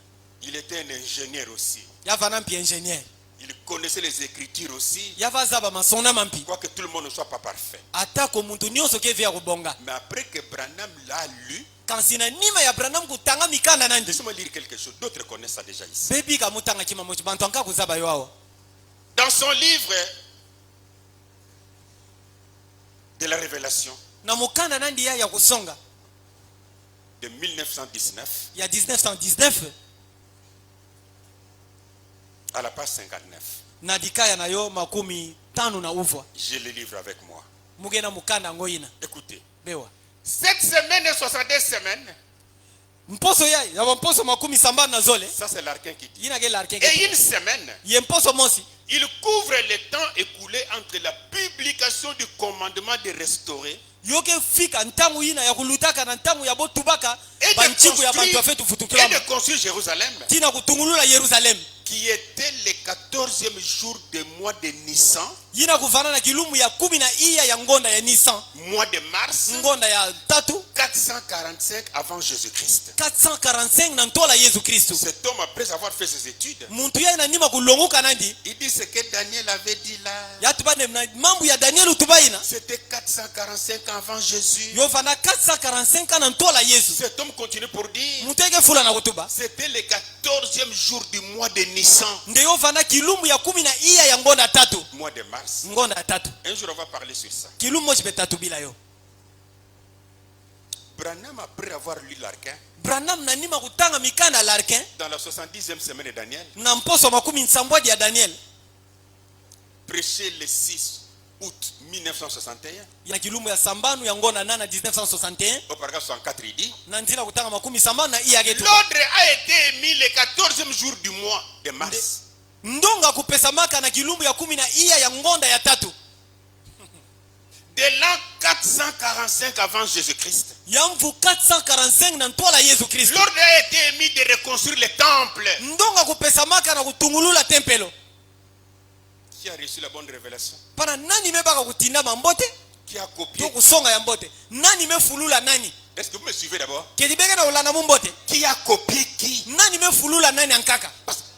Il était un ingénieur aussi. yafana mpi ingénieur Il connaissait les Écritures aussi. yavaza ba masonama mpi Quoique tout le monde ne soit pas parfait. atako muntu nyonso ke ve ya kubonga Mais après que Branham l'a lu, kansi na nima ya Branham kutanga mikanda nandi laissez-moi lire quelque chose. D'autres connaissent ça déjà ici. bebi kamutanga kima mochi bantu anka kuzaba yo awa Dans son livre de la Révélation na mukanda nandi ya kusonga de 1919, ya 1919 à la page 59, na dikaya na yo makumi tano na uvwa j'ai le livre avec moi. mugena mukanda ngoina Écoutez. bewa 7 semaines et 70 semaines, mposo ya mposo makumi samba na zole ça c'est l'archin qui dit. yina ke larkin Et une semaine, ye mposo mosi il couvre le temps écoulé entre la publication du commandement de restaurer yoke fika ntangu ina ya kulutaka na ntangu ya botubaka et banchiku ya bantu afetu de futukilama construire Jérusalem, tina kutungulula Yerusalem qui était le 14e jour du mois de Nissan, yina kufana na kilumu ya 10 na iya ya ngonda ya Nisan mois de mars, ngonda ya tatu 445 avant Jésus-Christ. 445 na ntola Yesu Kristu Cet homme, après avoir fait ses études, muntu ya ina nima kulonguka nandi il dit ce que Daniel avait dit là. ya tubane na mambu ya Daniel utubaina C'était 445 avant Jésus. yo fana 445 na ntola Yesu Cet homme continue pour dire, muntu yake fula na kutuba c'était le 14e jour du mois de Nissan, nde yo fana kilumu ya 10 na iya ya ngonda tatu mois de mars. ngonda ya tatu Un jour, on va parler sur ça. kilumu mochi betatu bila yo Branham, après avoir lu l'archin, Branham na nima kutanga mikanda larkin dans la 70e semaine de Daniel, na mposo makumi nsambwadi ya Daniel prêché le 6 août 1961, ya kilumu ya sambanu ya ngonda nana 1961 au paragraphe 64, il dit, na nzila kutanga makumi sambanu na iya yake tu l'ordre a été émis le 14e jour du mois de mars. ndonga kupesa maka na kilumu ya 10 na iya ya ngonda ya tatu De l'an 445 avant Jésus-Christ. ya mvu 445 na ntola Yesu Kristu L'ordre a été émis de reconstruire le temple. ndonga kupesa maka na kutungulula tempelo Qui a reçu la bonne révélation? pana nani mebaka kutinda mambote Qui a copié? to kusonga ya mbote. Nani mefulula nani? Est-ce que vous me suivez d'abord? Kedibeke na ulana mbote. Qui a copié qui? Nani mefulula nani ankaka?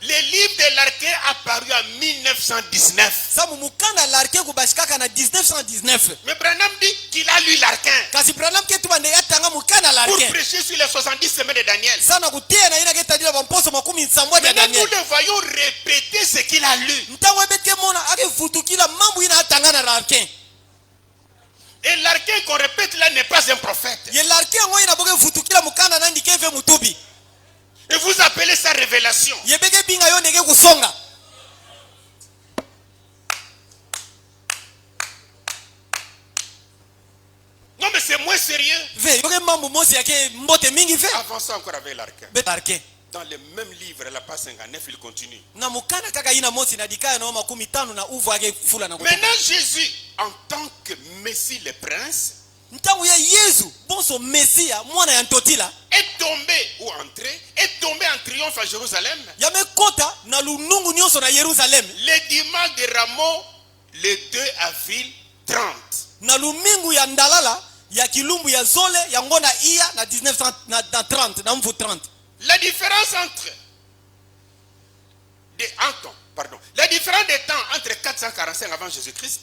Le livre de l'Arché a paru en 1919. Samu mukanda larke kubashikaka na 1919. Mais Branham dit qu'il a lu l'Arché Kasi Branham ketu bande yatanga mukanda pour larke. prêcher sur les 70 semaines de Daniel. Sana kutia na ina ketadila bamposo makumi nsambwa ya Maintenant, nous Daniel. le voyons répéter ce qu'il a lu. Ntango ebeke mona ake futukila mambo ina atanga na larke. Et l'Arché qu'on répète là n'est pas un prophète. Ye larke ngo ina boke futukila mukanda nandi kefe mutubi. Et vous appelez ça révélation. Ye beke binga yo ndeke kusonga. Non mais c'est moins sérieux. Ve yoke mambo mosi yake mbote mingi ve. Avançons encore avec l'Arché. Be larke. Dans le même livre, la page 59, il continue. Na mukanda kaka ina mosi na dikaya na makumi tano na uvu yake fula na kutubi. Maintenant Jésus, en tant que Messie le prince, Ntango ya Yesu bonso Mesia mwana ya ntotila est tombé ou entré, est tombé en triomphe à Jérusalem yamekota na lunungu nyonso na Yerusalem le dimanche de Rameau, le 2 avril 30. na lumingu ya ndalala ya kilumbu ya zole ya ngona iya na 1930 na mvu 30. La différence entre la différence des temps entre 445 avant Jésus-Christ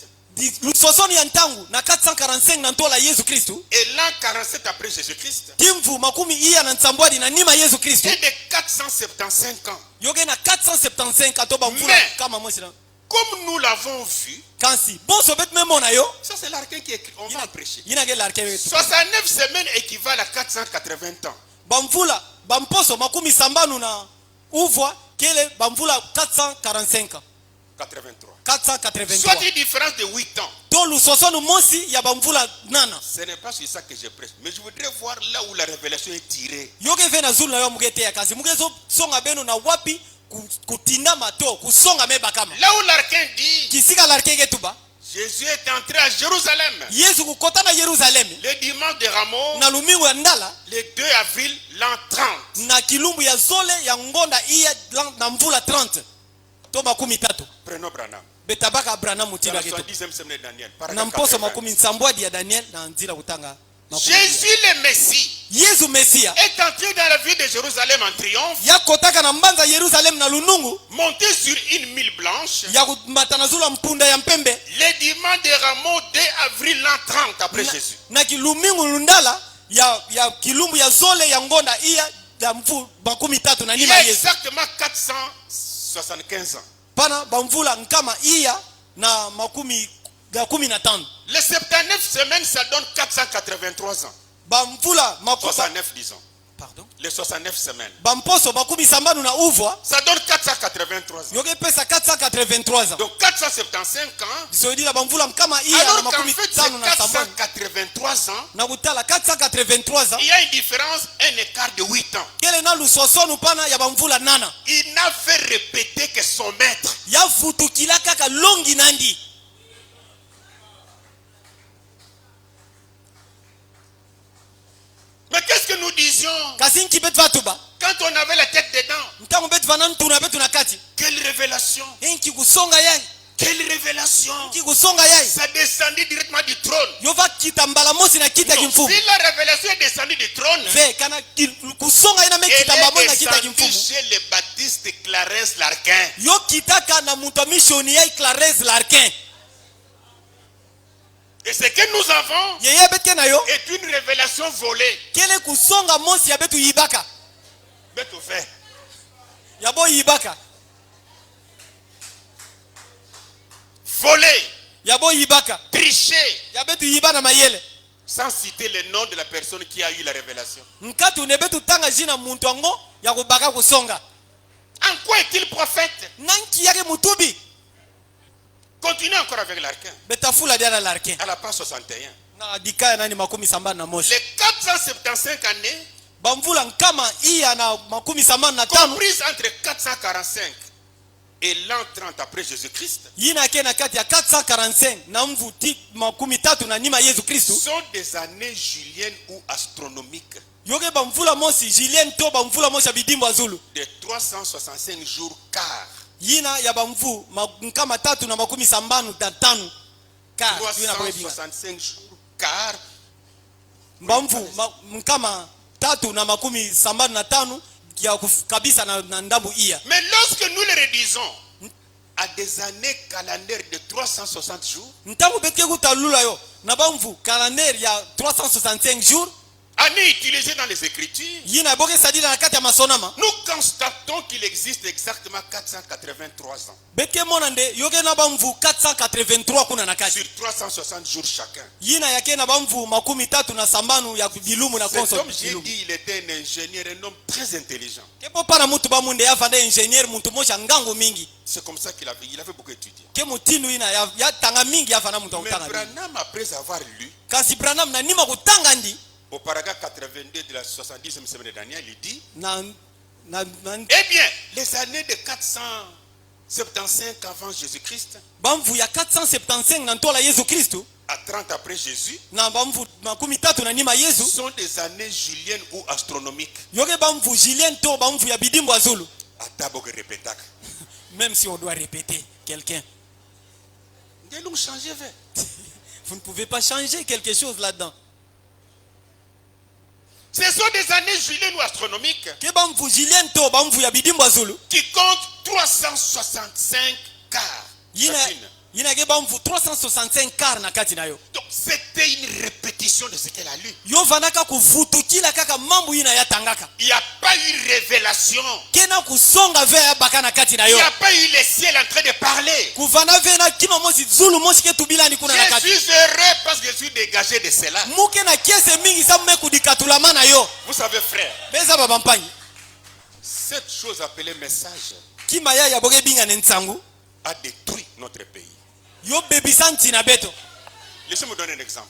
Lusosoni ya ntangu na 445 na ntola Yesu Kristu et l'an 47 après Jésus-Christ timvu makumi iya na nsambwadi na nima Yesu Kristu et de 475 ans. yoge na 475 atoba mvula Mais, kama mwesi na comme nous l'avons vu, kansi bonso bet memona yo ça c'est l'Arché qui écrit, on va en prêcher. yina ke larke wetu 69 semaines équivalent à 480 ans. bamvula bamposo makumi sambanu na uvwa kele bamvula 445 83. 483 Soit une différence de 8 ans. to lusosonu mosi ya bamvula nana Ce n'est pas sur ça que je prêche. Mais je voudrais voir là où la révélation est tirée. yoke ve na zulu na yo mugete ya kasi mugezo songa beno na wapi kutinda mato kusonga meba kama Là où l'Arché dit kisika larke ketuba Jésus est entré à Jérusalem Yesu kukota na Yerusalem le dimanche de Rameau, na lumingu ya ndala le 2 avril l'an 30. na kilumbu ya zole ya ngonda iya na mvula 30 to makumi tatu Prenons Branham. betabaka Abraham Dans mutiba la ketu 70e semaine de Daniel. na Paragraphe mposo 80. makumi nsambwadi ya Daniel na nzira kutanga makumi Jésus le Messie Yesu Mesia est entré dans la ville de Jérusalem en triomphe, ya kotaka na mbanza Yerusalem na lunungu monté sur une mule blanche, ya kumatana zula mpunda ya mpembe le dimanche de Rameau 2 avril l'an 30 après Jésus. na kilumingu lundala ya kilumbu ya zole ya ngonda iya ya mvu makumi tatu na Il nima y a Yesu exactement 475 ans. pana bamvula nkama iya na makumi ga kumi na tano Les 79 semaines, ça donne 483 ans. bamvula makupa 69, disons. pardon Les 69 semaines. bamposo makumi sambanu na uvwa Ça donne 483 ans. yoke pesa 483 ans Donc 475 ans. disodila bamvula nkama iya na Alors qu'en makumi fait, tano c'est na sambanu 483 ans. na kutala 483 ans Il y a une différence, un écart de 8 ans. kele na lusosonu pana ya bamvula nana Il n'a fait répéter que son maître. ya futukila kaka longi nandi Mais qu'est-ce que nous disions kasi nki betu vatuba quand on avait la tête dedans? ntango betu vanantuna betu na kati Quelle révélation! nki kusonga yai Quelle révélation! nki kusonga yai Ça descendit directement du trône. yova kita mbala mosi na kita Non, kimfumu si la révélation est descendue du trône, ve kana kusonga ina me elle kita mbala mosi na est kita descendue kimfumu chez le baptiste Clarence Larquin. yo kitaka na mutu mishoni yai Clarence Larkin Et ce que nous avons yeye betke na yo est une révélation volée. kele kusonga mosi ya betu yibaka Bête au fait. ya bo yibaka Volée, ya bo yibaka tricher, ya betu yiba na mayele sans citer le nom de la personne qui a eu la révélation. nkati une betu tanga jina muntu ango ya kubaka kusonga En quoi est-il prophète? nanki yake mutubi Continuez encore avec l'Arquin. betafula dia na Larkin À la page 61. na dikaya nani makumi sambani na moshi Les 475 années bamvula nkama iya na makumi sambani na tano comprises entre 445 et l'an 30 après Jésus-Christ yina ke na kati ya 445 na mvuti makumi tatu na nima Yesu Kristu sont des années juliennes ou astronomiques yoke bamvula mosi Julien to bamvula mosi ya bidimbo azulu de 365 jours quart. yina ya bamvu nkama tatu na makumi sambanu na tano car 365 jours, car. mbamvu mkama 375 ya kabisa na ndambu iya. Mais lorsque nous le réduisons à des années calendaires de 360 jours, ntangu betke kutalula yo na bamvu calendaire ya 365 jours, année utilisée dans les Écritures, nous constatons qu'il existe exactement 483 ans. Sur 360 jours chacun. Cet homme, j'ai dit, il était un ingénieur, un homme très intelligent. C'est comme ça qu'il avait beaucoup étudié. Mais Branham, après avoir lu, au paragraphe 82 de la 70e semaine de Daniel, il dit eh bien, les années de 475 avant Jésus-Christ, à 30 après Jésus, sont des années juliennes ou astronomiques. Même si on doit répéter quelqu'un. Vous ne pouvez pas changer quelque chose là-dedans. Ce sont des années juliennes ou astronomiques qui comptent 365 quarts. Donc c'était une répétition de ce qu'elle a lu. Il n'y a pas eu révélation. Il n'y a pas eu le ciel en train de parler. Je suis heureux parce que je suis dégagé de cela. Vous savez frère, cette chose appelée message a détruit notre pays. Laissez-moi donner un exemple.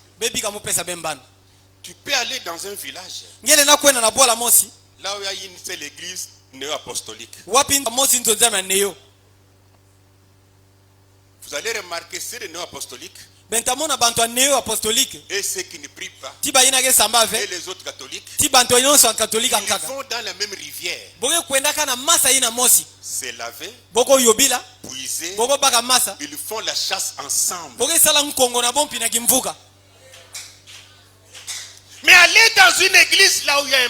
Tu peux aller dans un village là où il y a une seule église néo-apostolique. Vous allez remarquer c'est les néo-apostoliques et ceux qui ne prient pas et les autres catholiques, ils vont dans la même rivière se laver, puiser, ils font la chasse ensemble. Mais aller dans une église là où il y a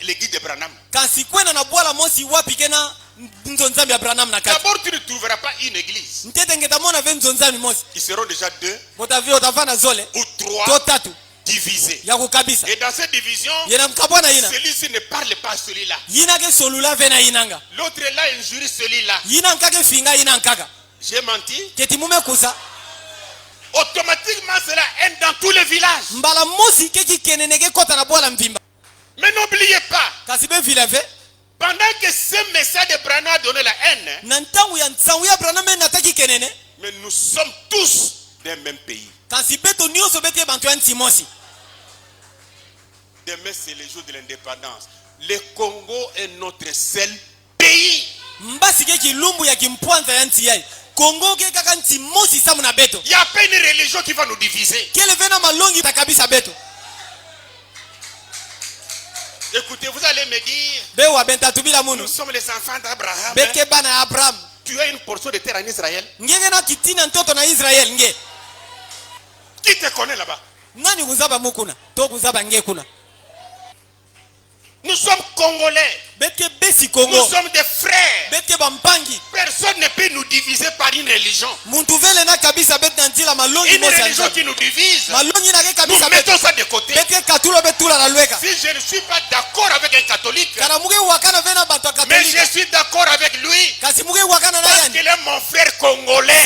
l'église de Branham, d'abord tu ne trouveras pas une église. Ils seront déjà 2 ou 3 divisés. Et dans cette division, celui-ci ne parle pas à celui-là. L'autre est là injurie celui-là. J'ai menti. Automatiquement cela haine dans tous les villages. Mais n'oubliez pas, pendant que ce message de Branham a donné la haine, mais nous sommes tous d'un même pays. Demain c'est le jour de l'indépendance. Le Congo est notre seul pays. Il n'y a pas une religion qui va nous diviser. Écoutez, vous allez me dire, nous sommes les enfants d'Abraham. Tu as une portion de terre en Israël. Qui te connaît là-bas? Nous sommes Congolais. Nous sommes des frères. Personne ne peut nous diviser par une religion. Une religion qui nous divise, nous mettons ça de côté. Si je ne suis pas d'accord avec un catholique, mais je suis d'accord avec lui, parce qu'il est mon frère congolais.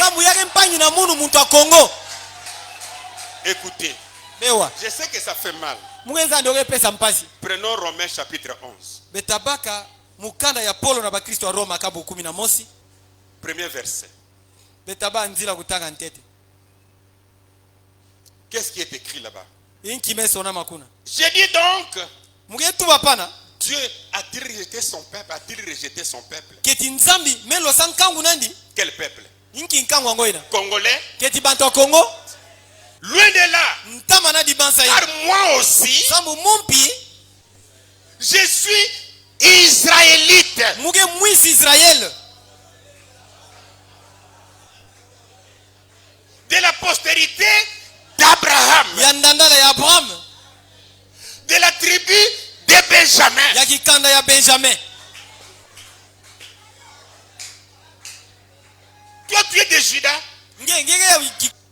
Écoutez, je sais que ça fait mal. Prenons Romains chapitre 11. Premier verset. Qu'est-ce qui est écrit là-bas? J'ai dit donc, Dieu a-t-il rejeté son peuple? A-t-il rejeté son peuple? Quel peuple? Congolais? Loin de là. Car moi aussi, je suis israélite. de la postérité d'Abraham, ya ndandala ya Abraham, de la tribu de Benjamin. ya kikanda ya Benjamin. Toi, tu es de Judas. Ngenge ya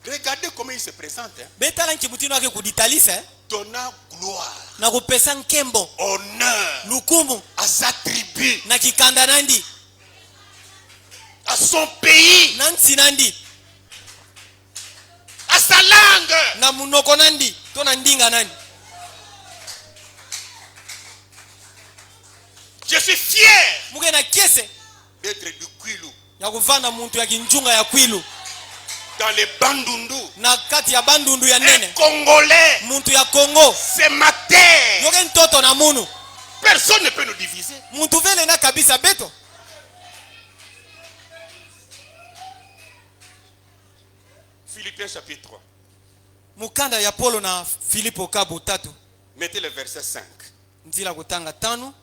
Regardez comment il se présente. Hein. betala nkimutino ake kuditalisa Donnant gloire, na kupesa nkembo honneur lukumu à sa tribu, na kikanda nandi à son pays, na nsi nandi à sa langue. na munoko nandi to na ndinga nandi. Je suis fier Muge na kiese d'être du Kwilu, ya kuvana muntu ya kinjunga ya Kwilu dans les Bandundu. na kati ya bandundu ya Un nene Congolais, muntu ya Kongo c'est ma terre. yoke ntoto na munu Personne ne peut nous diviser. muntu vele na kabisa beto. Philippiens chapitre 3. Mukanda ya Polo na Filipo kabo tatu Mettez le verset 5. nzila kutanga tano.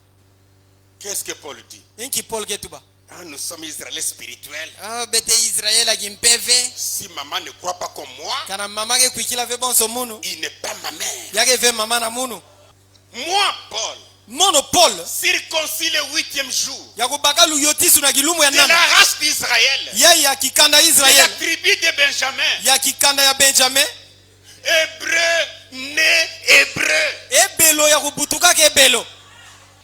Qu'est-ce que Paul dit? Inki Paul ketuba Ah, nous sommes Israéliens spirituels. bete Israel agimpeve Si maman ne croit pas comme moi, kana mama ke kuikila ve bonso munu il n'est pas ma mère. yake ve mama na munu Moi, Paul, mono Paul circoncis le 8e jour ya kubaka luyotisu na kilumu ya de la nana race d'Israël, yeye ya kikanda de la Israel tribu de Benjamin, ya kikanda ya Benjamin hébreu, né hébreu, ebelo ya kubutuka ke ebelo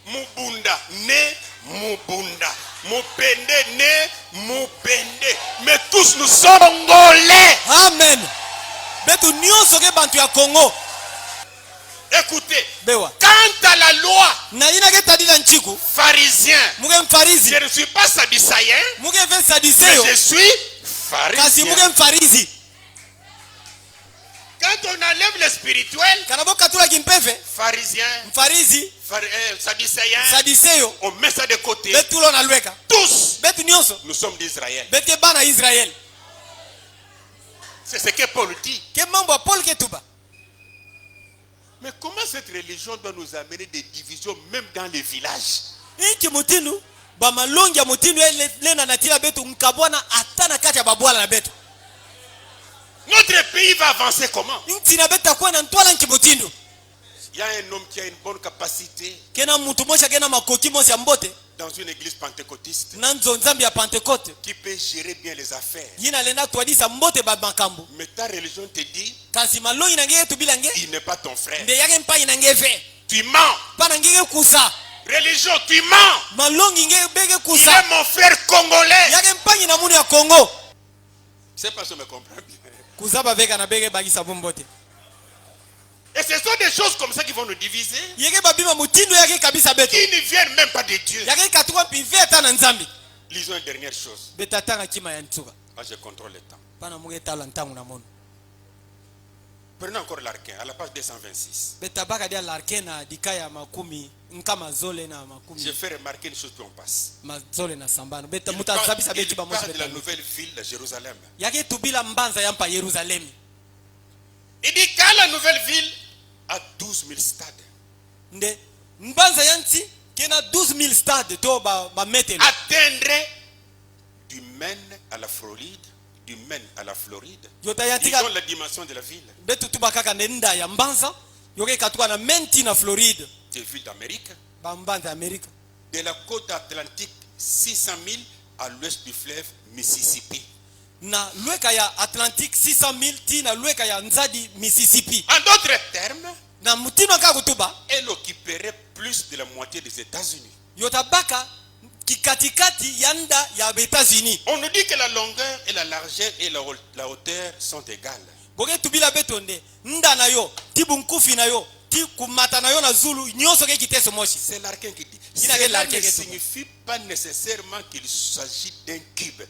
Mubunda, né Mubunda, Mupende, né Mupende, mais tous nous sommes Congolais. amen betu nyonso ke bantu ya Kongo Écoutez, bewa quant à la loi, na ina ke tadila nchiku pharisien, muke mfarizi je ne suis pas sadducéen, muke ve mais sadiseyo je suis kasi muke pharisien. mfarizi Quand on enlève le spirituel, kana bokatula kimpeve pharisien, mfarizi sadducéen, sadiseyo on met ça de côté. betulo na lweka Tous, betu nyonso nous sommes d'Israël. bete bana Israel. C'est ce que Paul dit. Ke mambo ya Paul ketuba Mais comment cette religion doit nous amener des divisions même dans les villages? inchi mutinu bamalongi ya mutinu lena natila betu nkabwana atana kati ya babwala na betu Notre pays va avancer comment? nchi na betu akuwa na ntwala nchi mutinu Il y a un homme qui a une bonne capacité kena mutu mosha kena makoki mosi ya mbote dans une église pentecôtiste na nzonzambi ya Pentecote qui peut gérer bien les affaires. yina lena twadisa mbote ba makambo Mais ta religion te dit, kasi malongi na ngeke tubila nge il n'est pas ton frère. nde yake mpai na ngeve Tu mens. pana ngeke kusa Religion, tu mens. malongi nge bege Il kusa est mon frère congolais. yake mpai na munu ya Kongo Je ne sais pas si on me comprend bien. kusa baveka na bege bagisa bombote Et ce sont des choses comme ça qui vont nous diviser, yeke babima mutindo yake kabisa betu qui ne viennent même pas de Dieu. yake katuwa pive ata na nzambi Lisons une dernière chose. betatanga kima ya ntsuka Là, je contrôle le temps. pana muge tala ntangu na mono Prenons encore l'archin à la page 226. betabaka dia larkena dikaya makumi nkama zole na Je makumi fais remarquer une chose puis on passe. mazole na sambano beta Il mutasabisa parle, betu ba mosi de la beta nouvelle ville de Jérusalem. yake tubila mbanza yampa Yerusalemi Il dit qu'à la nouvelle ville a 12 000 stades. nde mbanza yanti kena 12000 stade to ba metelo Atteindrait du Maine à la Floride, du Maine à la Floride. yota Ils yatika ont la dimension de la ville, betu tubakaka nenda ya mbanza yoke katuka na menti na Floride des villes d'Amérique. ba mbanza Amerika De la côte atlantique, 600 000 à l'ouest du fleuve Mississippi. na lweka ya Atlantique 600,000 tina lweka ya nzadi Mississippi En d'autres termes, na mutino ka kutuba elle occuperait plus de la moitié des États-Unis. yotabaka kikatikati ya nda ya États-Unis On nous dit que la longueur et la largeur et la hauteur sont égales. boke tubila betonde nda na yo tibu nkufi na yo ti kumata na yo na zulu nyonso ke kiteso moshi C'est l'archin qui dit. Il a Cela l'archin ne qui est tout. signifie pas nécessairement qu'il s'agit d'un cube.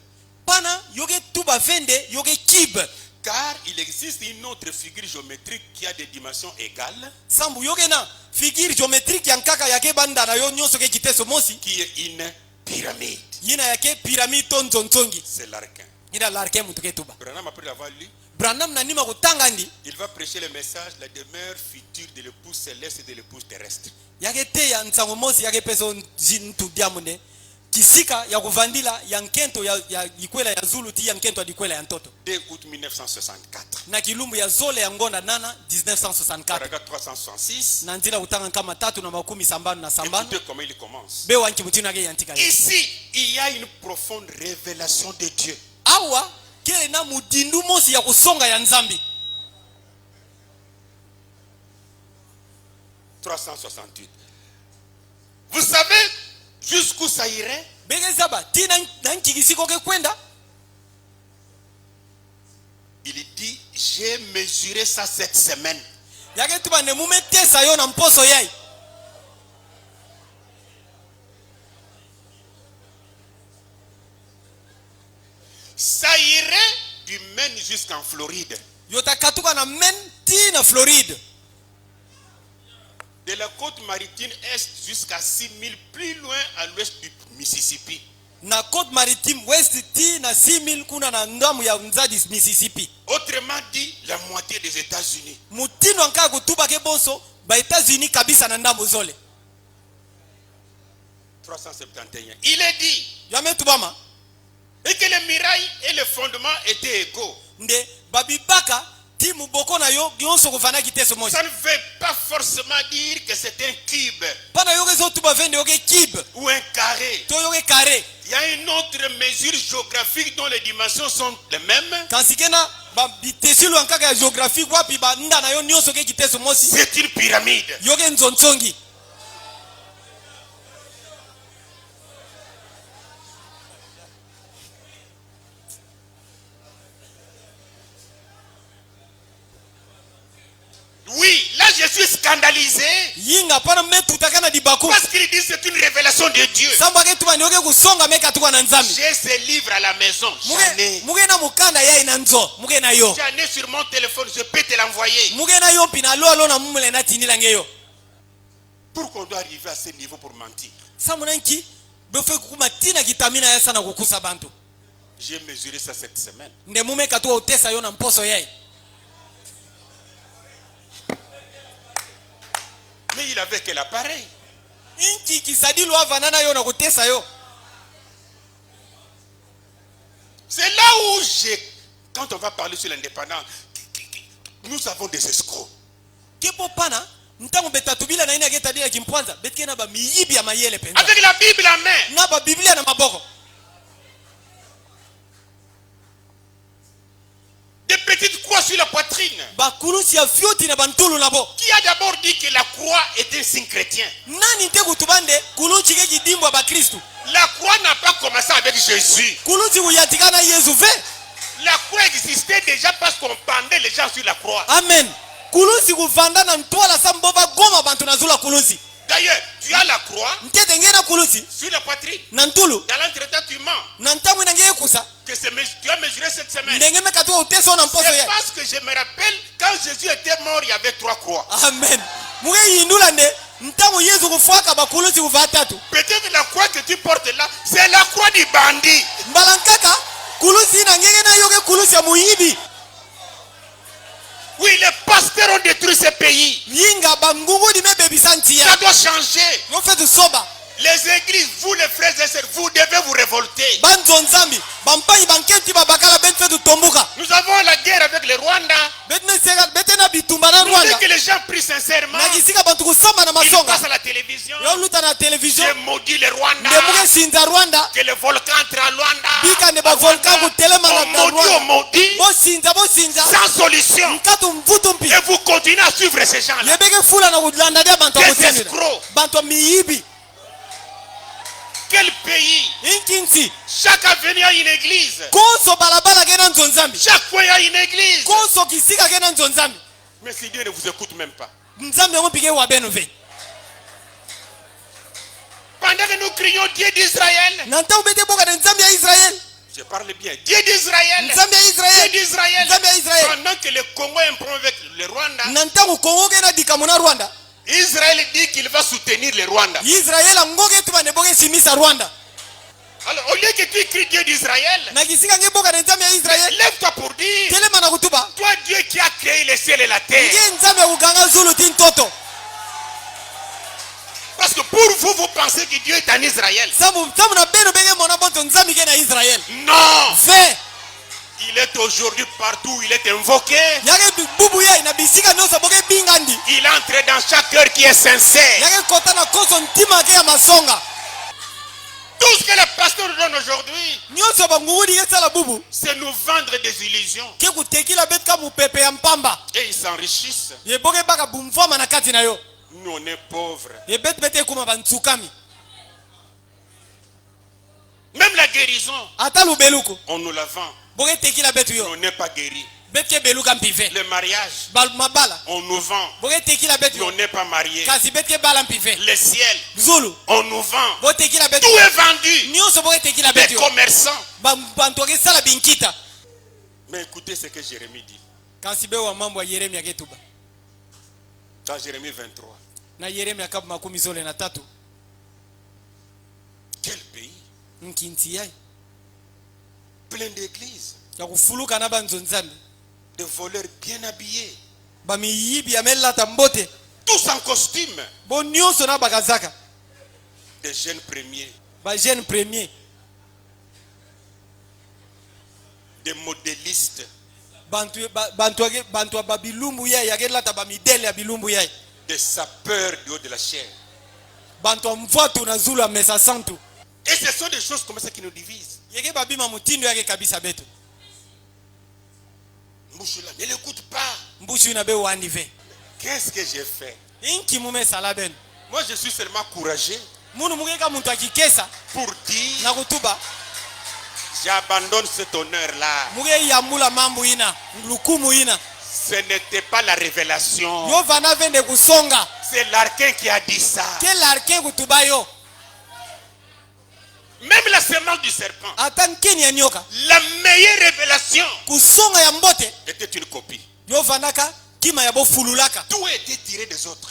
pana yoke tuba vende yoke kib Car il existe une autre figure géométrique qui a des dimensions égales, sambu yoke na figure géométrique ya nkaka yake banda na yo nyonso ke kiteso mosi qui est une pyramide. yina yake pyramide to nzonzongi C'est l'archin. ina larke mutu ke tuba Branham, après l'avoir lu, Branham na nima kutanga ndi il va prêcher le message, la demeure future de l'épouse céleste et de l'épouse terrestre. yake te ya nsango mosi yake peso ntu diamunde kisika ya kuvandila ya nkento ya ikwela ya Zulu ti ya nkento ya ikwela ya ntoto. 2 août 1964. Na kilumbu ya zole ya ngonda nana 1964. Paragraphe 366. Na nzila kutanga kama 357. Écoutez comment il commence. Bewa nchi mutino yake yantika. Ici, il y a une profonde révélation de Dieu. Awa kele na mudindu mosi ya kusonga ya nzambi. 368. Vous savez jusqu'où ça irait? Il dit, j'ai mesuré ça cette semaine. Ça irait du Maine jusqu'en Floride. De la côte maritime est jusqu'à 6000 plus loin à l'ouest du Mississippi. Na côte maritime ouest ti na 6000 kuna na ndamu ya Mzadi Mississippi. Autrement dit, la moitié des États-Unis. Mutino anka kutuba ke bonso ba États-Unis kabisa na ndamu zole. 371. Il est dit yametubama et que les murailles et les fondements étaient égaux. Nde babibaka ti muboko na yo yonso kufana kiteso moja. Ça ne veut pas forcément dire que c'est un cube. Pana yo kezo tuba vende yo ke cube ou un carré. To yo ke carré. Il y a une autre mesure géographique dont les dimensions sont les mêmes. C'est une pyramide. Oui, là je suis scandalisé. Parce qu'il dit c'est une révélation de Dieu. J'ai ces livres à la maison. J'en ai sur mon téléphone, je peux te l'envoyer. Pourquoi on doit arriver à ce niveau pour mentir? J'ai mesuré ça cette semaine. Mais il avait quel appareil? C'est là où quand on va parler sur l'indépendance, nous avons des escrocs. Avec la Bible en main. Des petites croix sur la poitrine. Qui a d'abord dit que la croix était un signe chrétien? La croix n'a pas commencé avec Jésus. La croix existait déjà parce qu'on pendait les gens sur la croix. Amen. D'ailleurs, tu as la croix sur la poitrine. Dans l'entretien, tu mens. Que tu as mesuré cette semaine. C'est parce que je me rappelle, quand Jésus était mort, il y avait 3 croix. Amen. Peut-être la croix que tu portes là, c'est la croix du bandit. Oui, les pasteurs ont détruit ce pays. Ça doit changer. Les églises, vous les frères et sœurs, vous devez vous révolter. Nous avons la guerre avec le Rwanda. Vous savez que les gens prient sincèrement. Ils passent à la télévision. Je maudis le Rwanda. Que le volcan entre à Rwanda. On maudit. Sans solution. Et vous continuez à suivre ces gens-là. Des escrocs. Quel pays? Chaque avenue a une église. Chaque fois il y a une église. Mais si Dieu ne vous écoute même pas. Pendant que nous crions Dieu d'Israël. Je parle bien. Dieu d'Israël. Dieu d'Israël. Pendant que le Congo est un problème avec le Rwanda. Israël dit qu'il va soutenir le Rwanda. Alors, au lieu que tu écris Dieu d'Israël, lève-toi pour dire, toi Dieu qui a créé les ciels et la terre. Parce que Pour vous, vous pensez que Dieu est en Israël. Non. Il est aujourd'hui partout, il est invoqué. Il entre dans chaque cœur qui est sincère. Tout ce que les pasteurs nous donnent aujourd'hui, c'est nous vendre des illusions. Et ils s'enrichissent. Nous, on est pauvres. Même la guérison, on nous la vend. On n'est pas guéri. Le mariage, on nous vend. On n'est pas marié. Le ciel, on nous vend. Tout est vendu. Les commerçants. Mais écoutez ce que Jérémie dit. Dans Jérémie 23. Quel pays plein d'églises, de voleurs bien habillés, tous en costume, des jeunes premiers, des modélistes, des sapeurs du haut de la chair. Et ce sont des choses comme ça qui nous divisent. Mbouchoula, ne l'écoute pas. Qu'est-ce que j'ai fait? Moi je suis seulement courageux pour dire j'abandonne cet honneur-là. Ce n'était pas la révélation. C'est l'archin qui a dit ça. Même la semence du serpent, la meilleure révélation, était une copie. Tout était tiré des autres.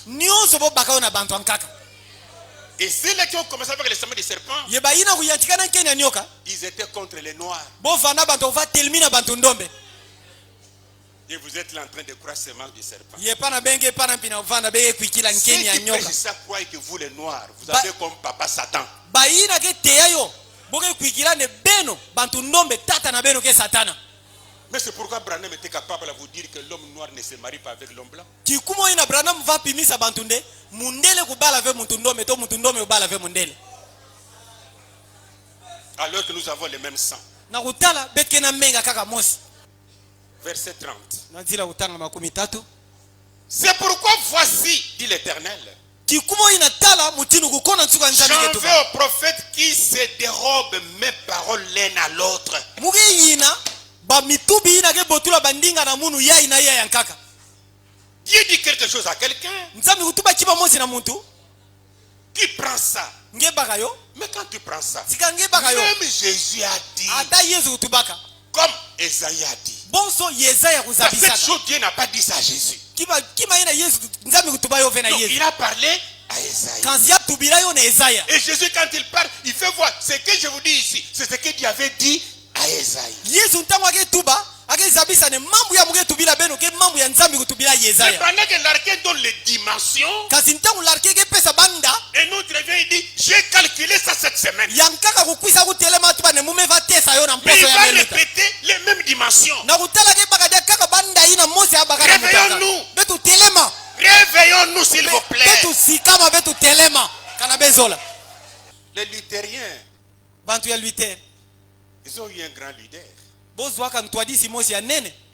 Et ceux-là qui ont commencé avec les semences du serpent, ils étaient contre les noirs. Et vous êtes là en train de croire semence du serpent. Ceux qui prêchent ça croient que vous les noirs, vous avez comme papa Satan. Mais c'est pourquoi Branham était capable de vous dire que l'homme noir ne se marie pas avec l'homme blanc. Alors que nous avons le même sang. Verset 30. C'est pourquoi voici, dit l'Éternel, j'en veux aux prophètes qui se dérobent mes paroles l'un à l'autre. Dieu dit quelque chose à quelqu'un qui prend ça. Mais quand tu prends ça, même Jésus a dit, comme Esaïe a dit, cette chose, Dieu n'a pas dit ça à Jésus. Non, il a parlé à Esaïe. Et Jésus, quand il parle, il fait voir ce que je vous dis ici, c'est ce que Dieu avait dit à Esaïe. Mais pendant que l'archin donne les dimensions, et nous vient et dit, j'ai calculé ça cette semaine. Mais il va répéter les mêmes dimensions. Réveillons-nous. Réveillons-nous s'il vous plaît. Les luthériens, ils ont eu un grand leader.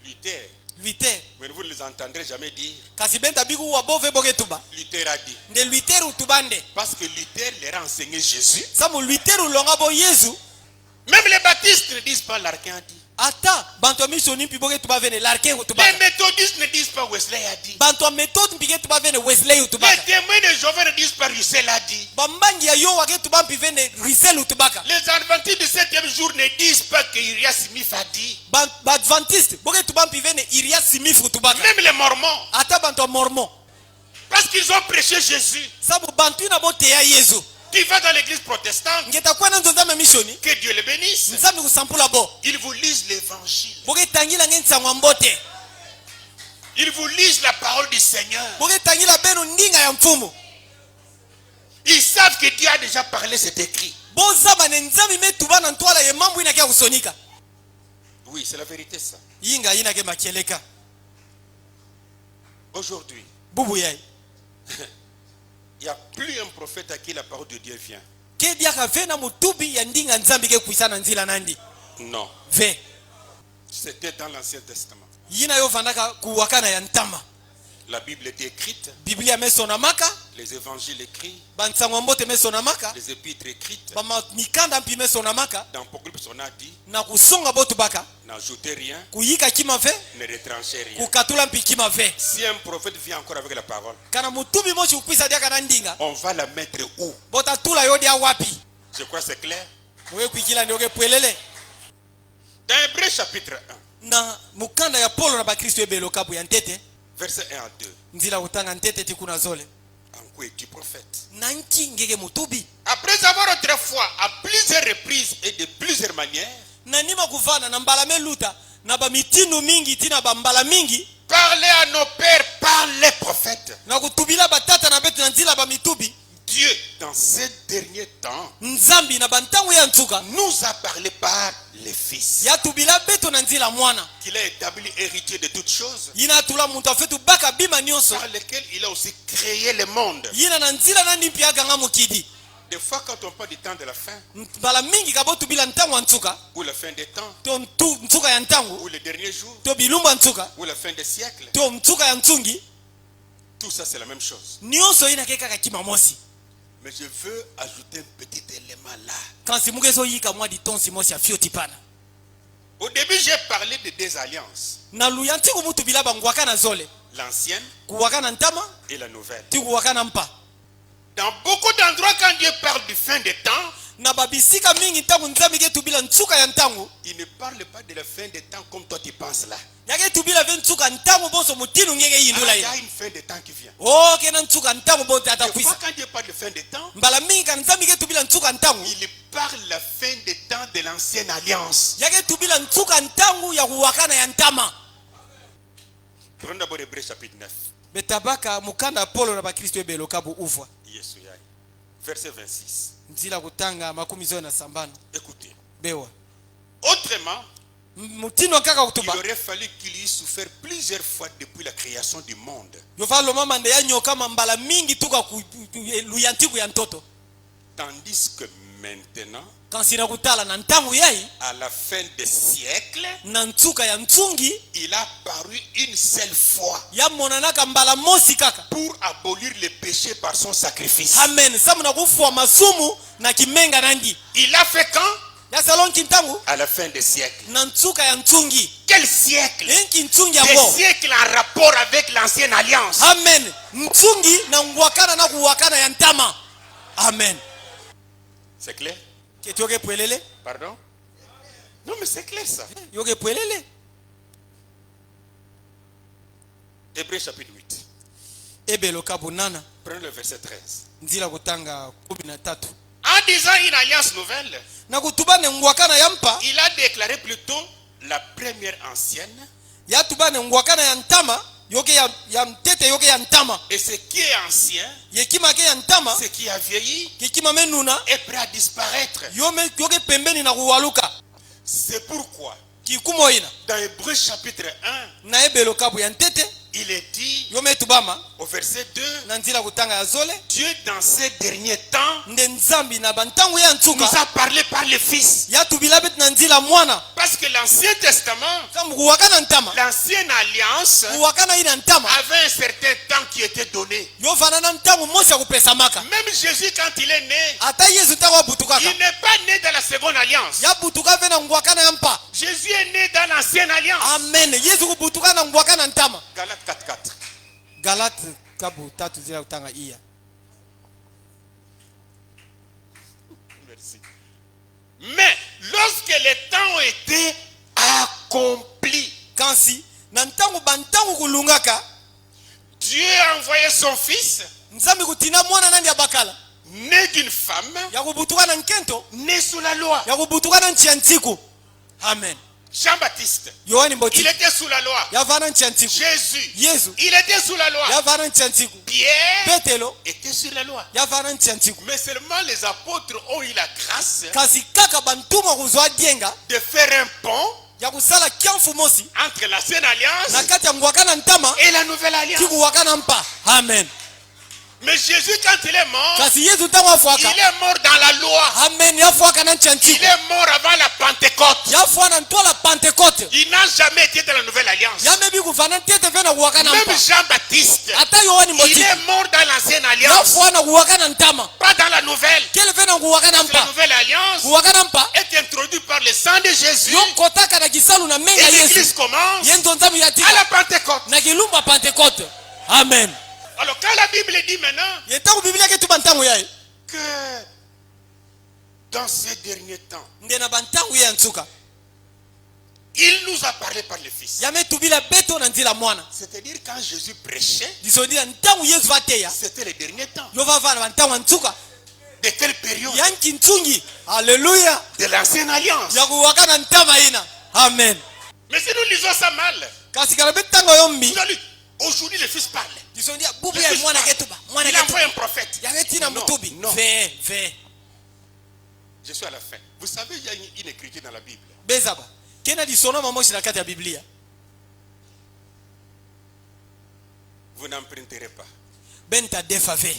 Luther. Mais vous ne les entendrez jamais dire. Luther a dit. Parce que Luther leur a enseigné Jésus. Même les baptistes ne disent pas l'archin a dit. Les méthodistes ne disent pas Wesley a dit. Les témoins de Jéhovah ne disent pas Russell a dit. Les adventistes du 7e jour ne disent pas que Uriah Smith a dit. Même les mormons. Parce qu'ils ont prêché Jésus. Tu vas dans l'église protestante, que Dieu les bénisse. Ils vous lisent l'évangile. Ils vous lisent la parole du Seigneur. Ils savent que Dieu a déjà parlé, c'est écrit. bozaba ne nzambi metuba na ntwala ye mambo inake kusonika. Oui, c'est la vérité ça. Yinga inake makeleka. Aujourd'hui, Bubu yai. il n'y a plus un prophète à qui la parole de Dieu vient. Ke dia ka ve na mutubi ya ndinga nzambi ke kuisana nzila nandi. Non. Ve. C'était dans l'Ancien Testament. Yina yo vandaka kuwakana ya ntama. La Bible était écrite. Biblia mesonamaka. Les évangiles écrits. Bansangwambote mesonamaka. Les épîtres écrites. Bama mikanda mpi mesonamaka. Dans Apocalypse, on a dit, Na kusonga botu baka. n'ajoutez rien, Kuyika kima ve. ne retranchez rien. Kukatula mpi kima ve. Si un prophète vient encore avec la parole, Kana mutubi mochi kukwisa dia kana ndinga. on va la mettre où? Bota tula yo dia wapi. Je crois que c'est clair. Wewe kuikila ndio pwelele. Dans Hébreux chapitre 1, Na mukanda ya Paulo na bakristo ebelo kabu ya ntete. verset 1 à 2. Nzila utanga ntete tikuna zole. En quoi es-tu prophète? Nanki ngege mutubi. Après avoir autrefois, à plusieurs reprises et de plusieurs manières, Na nima kuvana na mbala meluta na ba mitinu mingi tina ba mbala mingi. parlez à nos pères par les prophètes. Na kutubila batata na betu na nzila ba mitubi. Dieu, dans ces derniers temps, Nzambi na bantangu ya ntuka. nous a parlé par les fils, Ya tubila betu na nzila mwana. qu'il a établi héritier de toutes choses, Yina tula muntu afetu baka bima nyonso. par lesquels il a aussi créé le monde. Yina na nzila na ndimpi aganga mukidi. Des fois, quand on parle du temps de la fin, Mbala mingi kabo tubila ntangu wa ntuka. ou la fin des temps, To ntuka ya ntangu. ou le dernier jour, To bilumba ntuka. ou la fin des siècles, To ntuka ya ntungi. tout ça c'est la même chose. Nyonso ina keka kakima mosi. Mais je veux ajouter un petit élément là. Quand si mugezo yika mwa di tonsi mosi ya fioti pana. Au début, j'ai parlé de deux alliances, Na luyanti kumutu bila bangwaka na zole. l'ancienne Kuwaka na ntama. et la nouvelle. Ti kuwaka na mpa. Dans beaucoup d'endroits, quand Dieu parle du fin des temps, Na babisika mingi ntangu nzambi ke tubila ntuka ya ntangu. il ne parle pas de la fin des temps comme toi tu penses là. Yake tubila ve ntuka ntangu bonso mutinu ngeke Ah, yindula il y a ina. une fin des temps qui vient. Oh kena ntuka ntangu bonte Des fois, atakwisa. quand Dieu parle de fin des temps, Mbala mingi kan nzambi ke tubila ntuka ntangu. il parle la fin des temps de l'ancienne alliance. Yake tubila ntuka ntangu ya kuwaka na ya ntama. Prenons d'abord Hébreux chapitre 9. Betabaka mukanda Paulo na bakristo ebelo kabu uvwa. Yesu yai. Verset 26. Nzila kutanga makumi zoe na sambano. Écoutez. Bewa. Autrement, Mutino kaka il kutuba. aurait fallu qu'il y ait souffert plusieurs fois depuis la création du monde. Yovalo mama nde ya nyoka mbala mingi tuka luyantiku ya ntoto. Tandis que maintenant, Quand sina kutala na ntangu yai à la fin des siècles, na ntuka ya ntungi il a paru une seule fois ya monanaka mbala mosi kaka. pour abolir le péché par son sacrifice. Amen. Samu na kufua masumu na kimenga nandi. Il a fait quand? Ya salon kintangu À la fin des siècles. na ntuka ya ntungi. Quel siècle? Enki ntungi Des yango. siècles en rapport avec l'ancienne alliance. Amen. Ntungi na ngwakana na kuwakana ya ntama. Amen. C'est clair? Ketioke pwelele. Pardon? Non, mais c'est clair ça. Yoke pwelele. Hébreux chapitre 8. Ebelo kabunana. Prenez le verset 13. Nzila kutanga 13. En disant une alliance nouvelle, Na kutubane ngwakana ya mpa. il a déclaré plutôt la première ancienne. Ya tubane ngwakana ya ntama. Yoke ya mtete yoke ya ntama. Et ce qui est ancien, Yekima ke ya ntama. ce qui a vieilli, Kikima menuna. est prêt à disparaître. Yoke pembeni na kuwaluka. C'est pourquoi, Kikumo ina. dans Hébreux chapitre 1, Na ebelo kabu ya ntete. il est dit Yome tubama. au verset 2, Na nzila kutanga ya zole. Dieu dans ces derniers temps Nde nzambi na bantangu ya ntuka. nous a parlé par les fils. Ya tubila bet na nzila mwana. Parce que l'Ancien Testament, Samu kuwakana ntama. l'ancienne alliance, Kuwakana ina ntama. avait un certain temps qui était donné. Yofana ntangu mosi ya kupesa maka. Même Jésus, quand il est né, Ata Yesu ntangu abutukaka. il n'est pas né dans la seconde alliance. Ya butuka vena ngwakana ya mpa. Jésus est né dans l'ancienne alliance. Amen. Yesu kubutuka na ngwakana ntama. Galates 4:4. Galate kabu tatu zila kutanga iya. Merci. Mais lorsque les temps ont été accomplis, Kansi na ntangu bantangu kulungaka. Dieu a envoyé son fils, Nzambi kutina mwana nandi ya bakala. né d'une femme, Ya kubutuka na nkento. né sous la loi. Ya kubutuka na nchi ya ntiku. Amen. Jean-Baptiste, yohani il mbotiki était sous la loi. yavana ntyantiku Jésus, yesu il était sous la loi. yavana ntyantiku Pierre petelo était sur la loi. yavana ntyantiku Mais seulement les apôtres ont eu la grâce kasi kaka bantuma kuzwa dienga de faire un pont ya kusala kyanfu mosi entre l'ancienne na alliance kati ya ngwakana ntama et la nouvelle alliance. tikuwakana mpa amen Mais Jésus, quand il est mort, kasi yesu ntango afwaka il est mort dans la loi. amen yafwaka na Il ntyantiku est mort avant la Pentecôte. yafwa na ntwala pentekote Il n'a jamais été dans la nouvelle alliance. yamebi kuvana ntete ve na kuwakana Même mpa Jean-Baptiste, ata yohani il mbotiki est mort dans l'ancienne alliance, yafwa na kuwakana ntama pas dans la nouvelle. kele ve na kuwakana La mpa nouvelle alliance kuwakana mpa est introduite par le sang de Jésus. yonkotaka na kisalu na menga Et l'église yesu commence ye nzonzamu à yatika la Pentecôte. na kilumba pentekote amen Alors quand la Bible dit maintenant ye ntango biblia ke tu bantango yaye que dans ces derniers temps, nde na bantango ye ya nsuka il nous a parlé par le Fils. yame tubila beto na nzila mwana C'est-à-dire quand Jésus prêchait, disondila ntango yesu vateya c'était les derniers temps. yo vava na bantango ya nsuka De quelle période? yanki ntsungi haleluya De l'ancienne alliance. ya kuwaka na ntama ina amen Mais si nous lisons ça mal, kasi kala be ntango yo mbi vous allez- aujourd'hui le Fils parle. disondia bubu Le ya Fils mwana parle. ketuba mwana Il envoie ketuba un prophète. yange tina Non, mutubi non. ve Je suis à la fin. Vous savez, il y a une écriture dans la Bible. bezaba kena disonoma mosi na kati ya biblia Vous n'emprunterez pas, benta defa ve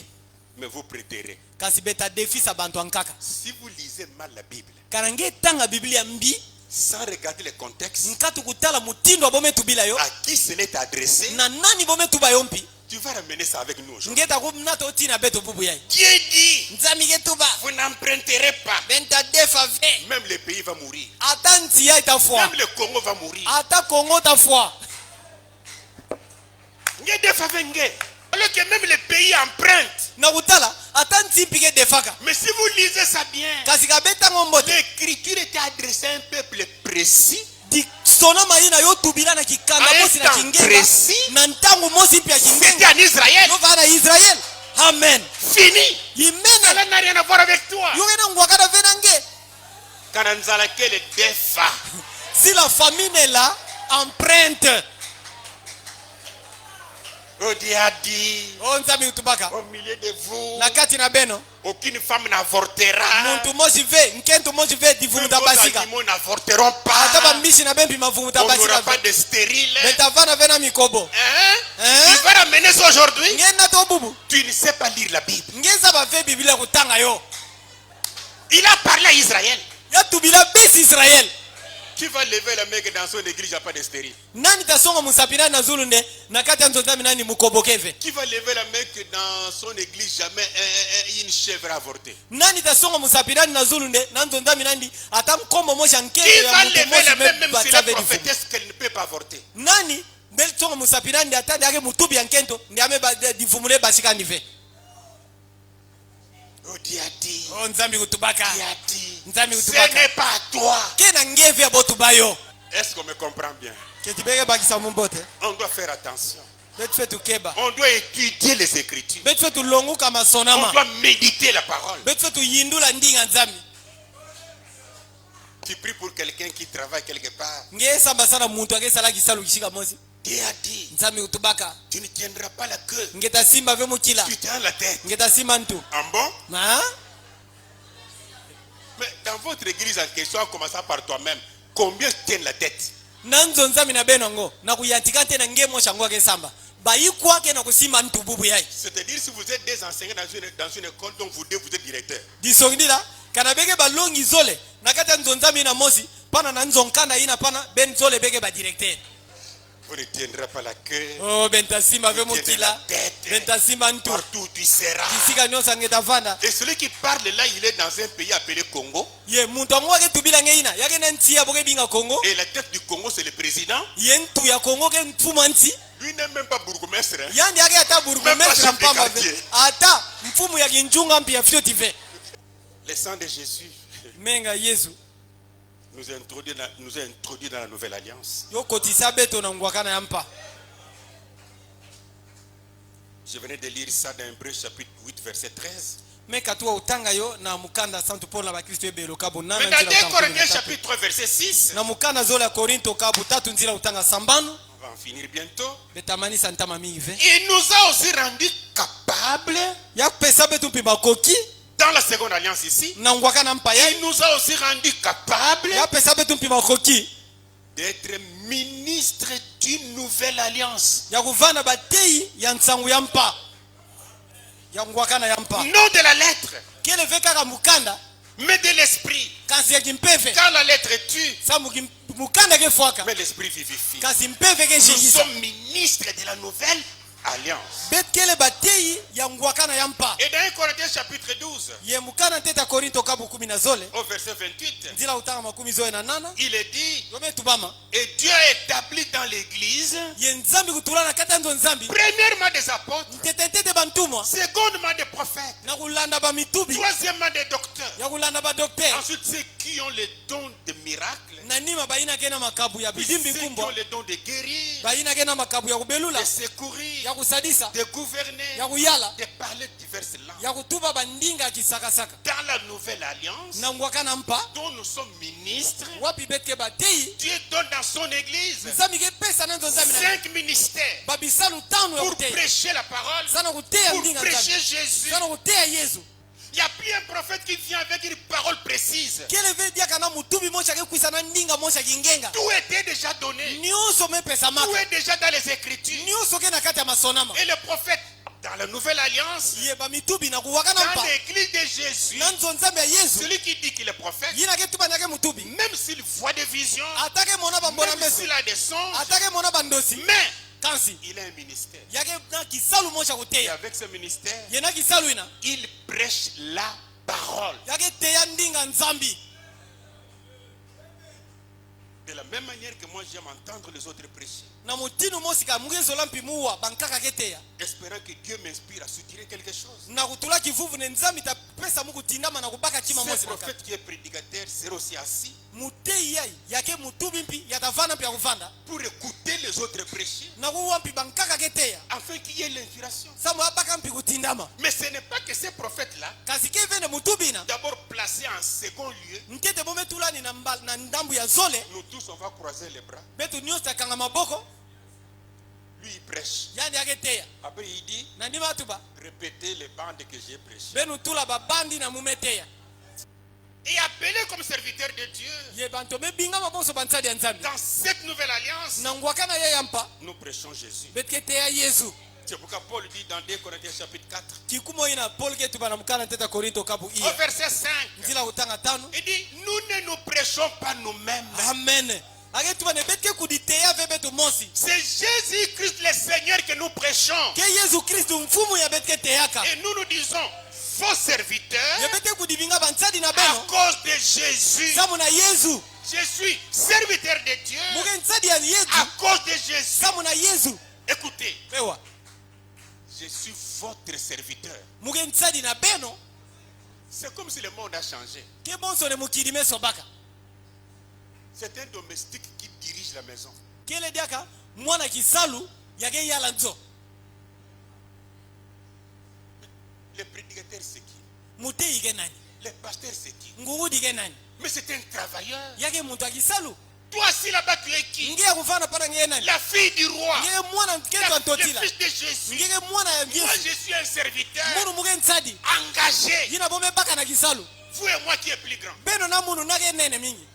mais vous prêterez. kasi beta defisa bantu ankaka Si vous lisez mal la Bible, kana nge tanga biblia mbi sans regarder le contexte, nkatu kutala mutindo wa bome tubila yo à qui cela est adressé, na nani bome tuba yo mpi tu vas ramener ça avec nous aujourd'hui. ngeta kumnato otina beto bubu yai Dieu dit, nzami ketuba vous n'emprunterez pas. benta defa ve Même le pays va mourir. ata ntia itafua Même le Congo va mourir. ata kongo tafua Nge defa venge. Alors que même le pays emprunte. na kutala ata nti mpike defaka Mais si vous lisez ça bien, kasi kabetango mbote l'écriture était adressée à un peuple précis, disonoma ye na yo tubila na kikanda à un mosi na temps kingenga précis. na ntango mosi mpe ya C'était kingenga en Israël. yo vaa na israel amen Fini. imene Cela n'a rien à voir avec toi. yo kena ngwakana ve na nge Kananzala quel défa. si la famine est là empreinte Oh Dieu a dit, o nzambi kutubaka au milieu de vous, na kati na beno aucune femme n'avortera. muntu mosi ve nkento mosi ve Même divumuta vos basika animaux n'avorteront ata pas. bambishi na bembi mavumuta On basika n'aura pas ve de stérile. betavana ve na mikobo Hein? Hein? Tu vas ramener ça aujourd'hui. ngenda to bubu Tu ne sais pas lire la Bible. ngeza bave biblia kutanga yo Il a parlé à Israël. ya tubila bisi israel Qui va lever la main que dans son église, il n'y a pas de stérile? nani tasonga musapina na zulu nde na kati ya nzonzami nani mukobokeve Qui va lever la main que dans son église, jamais une chèvre a avorté? nani tasonga musapinani na zulu nde na nzonzami nandi ata mkombo mosi ya Qui nkende va ya mutu lever mosi la main me même si la batave difumu prophétesse qu'elle ne peut pas avorter? nani nde songa musapinani ndi ata ndi ake mutubi ya nkento ndi ame difumule basika ndi ve Oh Dieu a dit. o nzambi kutubaka Dieu a dit. Nzambi Ce kutubaka. n'est pas à toi. ke na ngeve ya botuba yo Est-ce qu'on me comprend bien? ketibeke bakisa mumbote On doit faire attention. betu fe tukeba On doit étudier les Écritures. betu fe tulonguka On masonama doit méditer la parole. betu fe tuyindula ndinga nzambi Tu pries pour quelqu'un qui travaille quelque part. ngesamba sana muntu akesala kisalu kishika mosi Dieu a dit, nzambi kutubaka tu ne tiendras pas la queue. ngetasimba ve mukila Tu tiens la tête. ngetasimba ntu En bon? ma Mais dans votre église en question, en commençant par toi-même, combien tiennent la tête? na nzonzami na beno ngo na kuyantika te na nge mosha ngo akesamba bayikwake na kusimba ntu bubu yai C'est-à-dire si vous êtes des enseignants dans une école dont vous êtes directeur. disongidila kana beke balongi zole na kati ya nzonzami na mosi pana na nzonkanda ina pana ben zole beke ba directeur Vous ne tiendrez pas la queue. oh bentasimba ve Vous tiendrez mukila la tête. bentasimba ntu Partout où tu seras. kisika nyonso angetavanda Et celui qui parle là, il est dans un pays appelé Congo. ye muntu ango aketubila nge ina yake na ntia boke binga kongo Et la tête du Congo, c'est le président. ye ntu ya kongo ke mfuma nti Lui n'est même pas bourgmestre. Hein. yandi ake ata Même pas burgomestre chef de mpamba ve quartier. ata mfumu ya kinjunga mpi ya fyoti ve Le sang de Jésus menga yesu nous a introduit dans la nouvelle alliance. yokotisa beto na ngwakana ya mpa Je venais de lire ça dans Hébreux chapitre 8, verset 13. meka tu utanga yo na mukanda santu Paul na bakristo ebelo kabu nana Mais dans 2 Corinthiens chapitre 3 verset 6. na mukanda zola Korinto kabu tatu nzila utanga sambano. On va en finir bientôt. Betamani santama mive. Il nous a aussi rendu capables. Ya pesa betu mpimba koki. Dans la seconde alliance ici. Na ngwaka na mpaya. Il nous a aussi rendu capables. Ya pesa betu mpimba koki. D'être ministre d'une nouvelle alliance. Ya kuvana batei ya nsangu ya mpa. Ya ngwaka na ya mpa. Non de la lettre. Kele veka ka mukanda. Mais de l'esprit. Kasi ya kimpeve. Quand la lettre tue. Sa mukanda ke fwaka. Mais l'esprit vivifie. Kasi mpeve ke Nous jingisa. sommes ministres de la nouvelle alliance. Bet kele batei ya ngwaka na ya mpa. Et dans 1 Corinthiens chapitre 12. Ye mukana teta Korinto kabu 10 na zole. Au verset 28. Nzila utanga makumi zoe na nana. Il est dit. Yome tubama. Et Dieu a établi dans l'église. Ye nzambi kutula na kata ndo nzambi. Premièrement des apôtres. Ntetete bantumwa. Secondement des prophètes. Na kulanda ba mitubi. Troisièmement des docteurs. Ya kulanda ba docteur. Ensuite ceux qui ont les dons de miracles. Na nima baina kena makabu ya Puis bidimbi ceux qui kumbo. ont les dons de guérir. Baina kena makabu ya kubelula. De secourir. Ya kusadisa. De gouverner. Ya kuyala. De parler diverses langues. Ya kutuba bandinga kisakasaka. Dans la nouvelle alliance. Na ngwaka mpa. Dont nous sommes ministres. Wapi betke batei. Dieu donne dans son église. Nzambi ke pesa na nzambi na. 5 ministères. Babisalu tano ya pour kuteya. prêcher la parole. Sana kuteya Pour ndinga prêcher nzambi. Jésus. Sana kuteya Yesu. Il n'y a plus un prophète qui vient avec une parole précise. Kele ve dia kana mutubi mocha ke kuisana ndinga mocha kingenga. Tout était déjà donné. Nyuso me pesa Tout maka. est déjà dans les Écritures. Nyuso ke na kati ya masonama. Et le prophète, dans la nouvelle alliance, Ye ba mitubi na kuwaka na dans mpa. l'église de Jésus, Na nzambi ya Yesu. celui qui dit qu'il est prophète, Yina ke tuba na ke mutubi. même s'il voit des visions, Atake mona ba mbona même mbesi. s'il a des songes, Atake mona bandosi. mais Kansi. il a un ministère. Yake na kisalu mocha Et kuteya. avec ce ministère, Ye na kisalu ina. il prêche la parole. Yake teya ndinga nzambi. De la même manière que moi j'aime entendre les autres prêcher, Na mutinu mosika mugezo lampi muwa bankaka keteya. espérant que Dieu m'inspire à soutirer quelque chose. Na kutula kivuvu ne nzambi ta pesa muku tindama na kubaka chima Ce mosi. prophète qui est prédicateur sera aussi assis Mutei yai yake mutubi mpi yatavana mpi yakuvanda. pour écouter les autres prêcher, Na kuwa mpi bankaka keteya. afin qu'il y ait l'inspiration. Samu abaka mpi kutindama. Mais ce n'est pas que ces prophètes-là, Kasi ke vene mutubina. d'abord placés en second lieu, Nkete bome tulani na na ndambu ya zole. nous tous on va croiser les bras. Betu nyosta kanga maboko. Lui il prêche. Yani yake teya. Après il dit, Na ndima atuba. répétez les bandes que j'ai prêchées. Benu tula babandi na mumeteya. Et appelé comme serviteur de Dieu, Ye banto me binga mabonso bansadi ya nzambi. dans cette nouvelle alliance, Na ngwakana ye yampa. nous prêchons Jésus. Betke teya Yesu. C'est pourquoi Paul dit dans 2 Corinthiens chapitre 4, Kikumo ina Paul ke tuba na mukana teta Korinto kabu au iya. verset 5, Nzila utanga tano. il dit, nous ne nous prêchons pas nous-mêmes. Amen. Age tuba ne betke kuditeya ve betu mosi. C'est Jésus-Christ le Seigneur que nous prêchons. Ke Yesu Kristu mfumu ya betke teyaka. Et nous nous disons, vos serviteurs, Ye betke kudivinga bansadi na à beno. cause de Jésus, Samu na Yesu. je suis serviteur de Dieu. Muge nsadi ya Yesu. À cause de Jésus, Samu na Yesu. écoutez, Pewa. je suis votre serviteur. Muge nsadi na beno. C'est comme si le monde a changé. Ke bonso ne mukirime sobaka. C'est un domestique qui dirige la maison. Kele diaka mwana kisalu yake yala nzo. Le prédicateur c'est qui? Mutei ke nani? Le pasteur c'est qui? Ngurudi ke nani? Mais c'est un travailleur. Yake muntu akisalu. Toi aussi là-bas tu es qui? Nge kufana para nge nani? La fille du roi. Nge mwana ketu Le antotila. fils de Jésus. Nge mwana ya Moi Yesu. je suis un serviteur Munu muge nsadi. engagé. Yina bome baka na kisalu. Vous et moi qui est plus grand. Beno na munu nage nene mingi.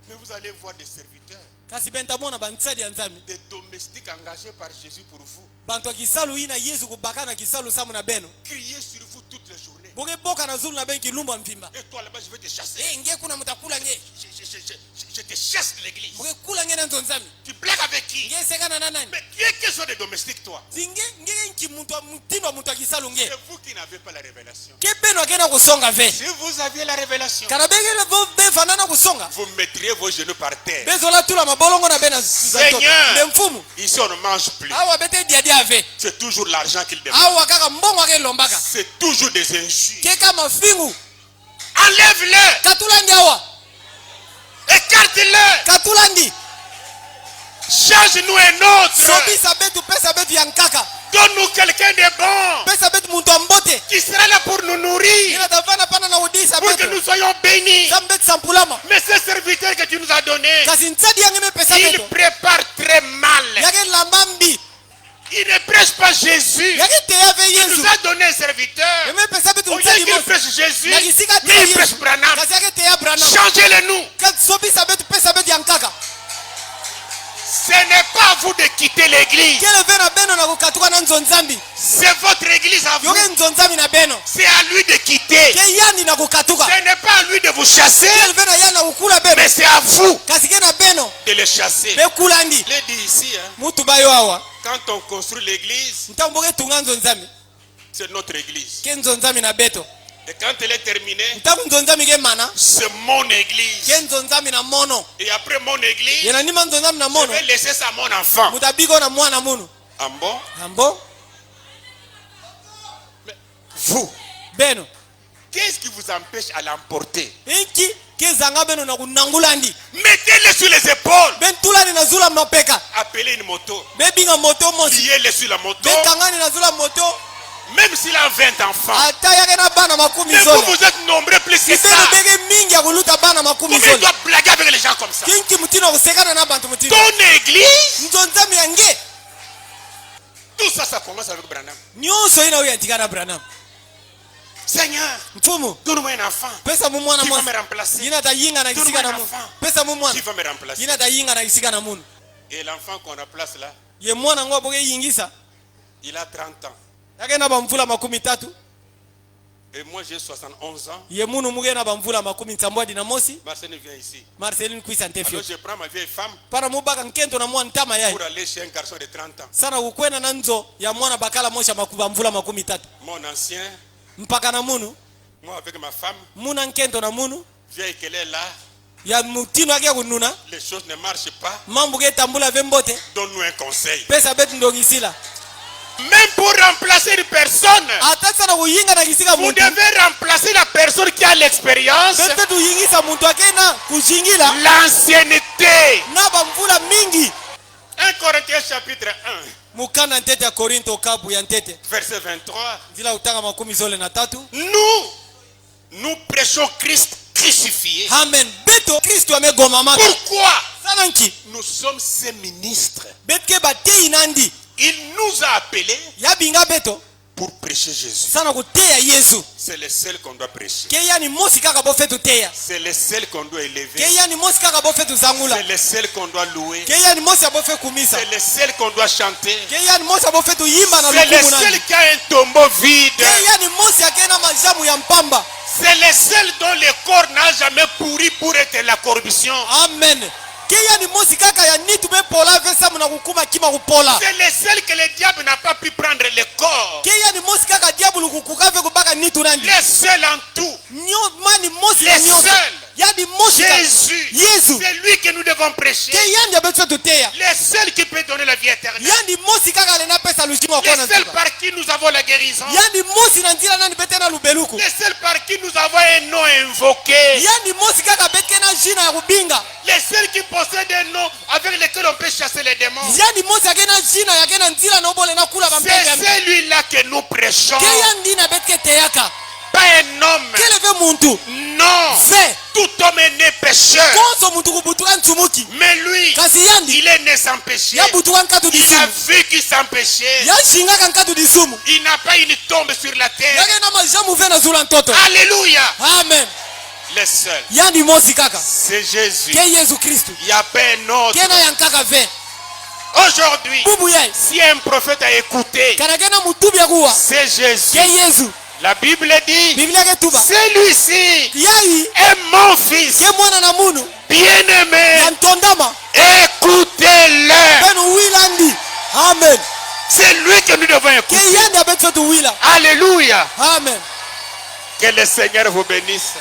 Mais vous allez voir des serviteurs, Kasi benta mona bansadi ya nzambi. des domestiques engagés par Jésus pour vous. Bantu kisalu ina Yesu kubaka na kisalu samu na beno. Crier sur vous toute la journée. Boge boka na zulu na benki lumba mvimba. Et toi là-bas je vais te chasser. Nge kuna mutakula nge. Je te chasse de l'église. Boge kula nge na nzambi. Tu blagues avec qui? Nge sekana na nani? Mais tu es quel genre de domestique toi? Nge nki muntu mutindo muntu kisalu nge. C'est vous qui n'avez pas la révélation. Ke beno akena kusonga ve. Si vous aviez la révélation, Karabegele vo be fanana kusonga. vous mettriez vos genoux par terre. Bezola tula mabolongo na bena Seigneur, mfumu. ici on ne mange plus. Awa bete diadi ave. C'est toujours l'argent qu'il demande. Awa kaka mbongo ake lombaka. C'est toujours des injures. Ke kama fingu. Enlève-le. Katulandi awa. Écarte-le. Katulandi. Change-nous un autre. Sobi sabetu pesa betu yankaka. Donne-nous quelqu'un de bon Pesa betu muntu ambote. qui il sera là pour nous nourrir, pour que nous soyons bénis. Mais ce serviteur que tu nous as donné, il prépare très mal. Il ne prêche pas Jésus. Il nous a donné un serviteur. Au lieu qu'il prêche Jésus, mais il prêche Branham. Changez-le nous. Ce n'est pas à vous de quitter l'église. C'est votre église à vous. C'est à lui de quitter. Ce n'est pas à lui de vous chasser, mais c'est à vous de le chasser. Je l'ai dit ici, hein. Quand on construit l'église, c'est notre église. Et quand elle est terminée, c'est mon église. Et après mon église, je vais laisser ça à mon enfant. Ah bon? Mais vous, qu'est-ce qui vous empêche à l'emporter? Mettez-le sur les épaules. Appelez une moto. Liez-le sur la moto. Même s'il a 20 enfants. Mais vous êtes nombreux plus que ça. Pourquoi il doit blaguer avec les gens comme ça? Ton église, tout ça, ça commence avec Branham. Seigneur, donne-moi un enfant qui va me remplacer. Donne-moi un enfant qui va me remplacer. Et l'enfant qu'on remplace là, il a 30 ans. Et moi j'ai 71 ans. Marceline vient ici. Alors je prends ma vieille femme pour aller chez un garçon de 30 ans. Mon ancien, moi avec ma femme, vieille qu'elle est là, les choses ne marchent pas. Donne-nous un conseil. Même pour remplacer une personne, vous devez remplacer la personne qui a l'expérience, l'ancienneté. 1 Corinthiens chapitre 1, verset 23. Nous prêchons Christ crucifié. Amen. Pourquoi? Nous sommes ses ministres. Il nous a appelés pour prêcher Jésus. C'est le seul qu'on doit prêcher. C'est le seul qu'on doit élever. C'est le seul qu'on doit louer. C'est le seul qu'on doit chanter. C'est le seul qui a un tombeau vide. C'est le seul dont le corps n'a jamais pourri pour être la corruption. Amen. C'est le seul que le diable n'a pas pu prendre le corps. Les seuls en tout. Les seuls. Jésus. C'est lui que nous devons prêcher. Les seuls qui peut donner la vie éternelle. Les seuls par qui nous avons la guérison. Les seuls par qui nous avons un nom invoqué. Les seuls qui possèdent un nom avec lequel on peut chasser les démons. C'est celui-là que nous prêchons. Pas un homme. Non. Tout homme est né pécheur. Mais lui, il est né sans péché. Il a vécu sans péché. Il n'a pas une tombe sur la terre. Alléluia. Amen. Le seul. C'est Jésus. Il n'y a pas un autre. Aujourd'hui, si un prophète a écouté, c'est Jésus. La Bible dit, celui-ci est mon fils bien-aimé. Écoutez-le. Amen. C'est lui que nous devons écouter. Alléluia. Amen. Que le Seigneur vous bénisse.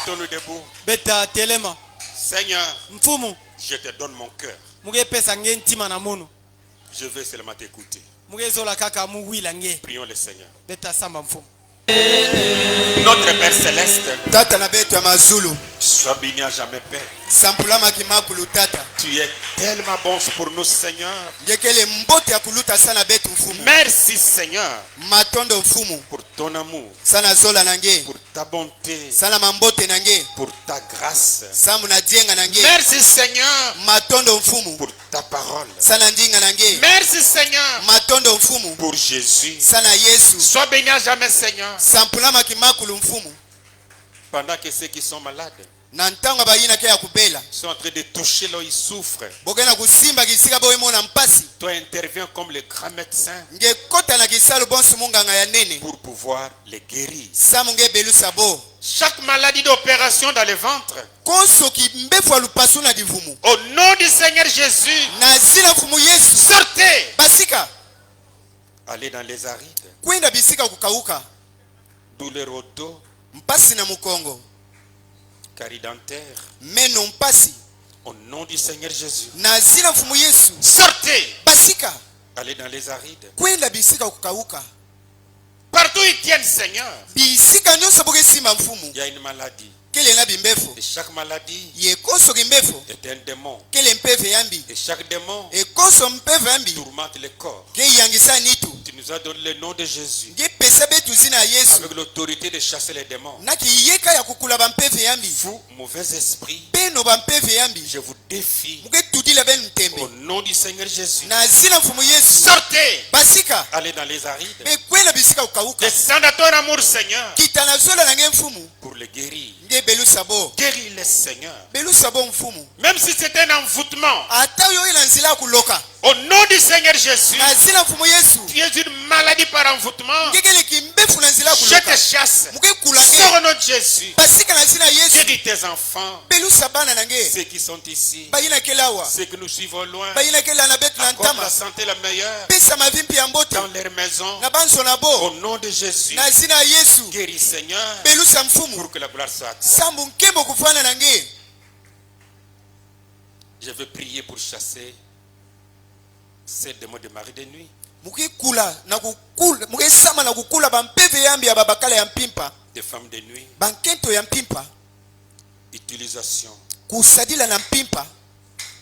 Donne-nous debout. Seigneur, je te donne mon cœur. Je veux seulement t'écouter. Prions le Seigneur. Notre Père Céleste, Sois béni à jamais, Père. sampulamaki makulu tata Tu es tellement bon pour nous, Seigneur. ngekele mbote ya kuluta sana betu mfumu Merci, Seigneur, matondo mfumu pour ton amour, sana zola nange pour ta bonté, sana mambote nange pour ta grâce. samu na dienga nange Merci, Seigneur, matondo mfumu pour ta parole. sana ndinga nange Merci, Seigneur, matondo mfumu pour Jésus. sana yesu Sois béni à jamais, Seigneur. sampulamaki makulu mfumu Pendant que ceux qui sont malades na ntango bayina ke ya kubela sont en train de toucher là où ils souffrent, bokena kusimba kisika boyemona mpasi toi interviens comme le grand médecin ngekota na kisalo bonso munganga ya nene pour pouvoir les guérir. samu ngebelusa bo Chaque maladie d'opération dans le ventre, konsoki mbefu alupasu na divumu au nom du Seigneur Jésus, na zina mfumu yesu sortez. basika Allez dans les arides, kwenda bisika kukauka douleur au dos, mpasi na mukongo carie dentaire, meno mpasi au nom du Seigneur Jésus, na zina mfumu yesu sortez. basika Allez dans les arides, kwenda bisika kukauka partout ils tiennent, Seigneur. bisika nyonso bokesimba mfumu Il y a une maladie, kele na bimbefu et chaque maladie yekonsoki mbefu est un démon, kele mpeve yambi et chaque démon ekonso mpeve yambi tourmente le corps. ngeyangisa nitu Tu nous as donné le nom de Jésus, ngepesa betu zina ya yesu avec l'autorité de chasser les démons. nakiyeka ya kukula bampeve yambi Vous, mauvais esprit, beno bampeve yambi je vous défie muketudila benu au mtembe nom du Seigneur Jésus. na zina mfumu yesu Sortez, basika allez dans les arides. mekwenda bisika kukauka Descends à ton amour, Seigneur, kita na zola na nge mfumu pour les guérir. ngebelusa bo Guéris-les, Seigneur. belusa bo mfumu Même si c'est un envoûtement, ata oyo oyela nzela ya kuloka au nom du Seigneur Jésus, na zina mfumu yesu tu es une maladie par envoûtement. ngekeleki mbefu na nzela ya Je kuloka te chasse. mukekula nge Sors au nom de Jésus. basika na zina yesu Guéris tes enfants, belusa bana na nge ceux qui sont ici, bayinakeli awa ceux que nous suivons loin. bayinakeli na betu na Accorde ntama la santé la meilleure pesa mavi mpe ya mbote dans leur maison. na banso na Au bo nom de Jésus, na zina ya yesu guéris, Seigneur, belusa mfumu pour que la gloire soit à toi. sambu nkembo kufana na nge Je veux prier pour chasser ces démons de mari de nuit, mukikula na kukula mukesama na kukula bampeve yambi ya babakala ya mpimpa des femmes de nuit, bankento ya mpimpa utilisation, kusadila na mpimpa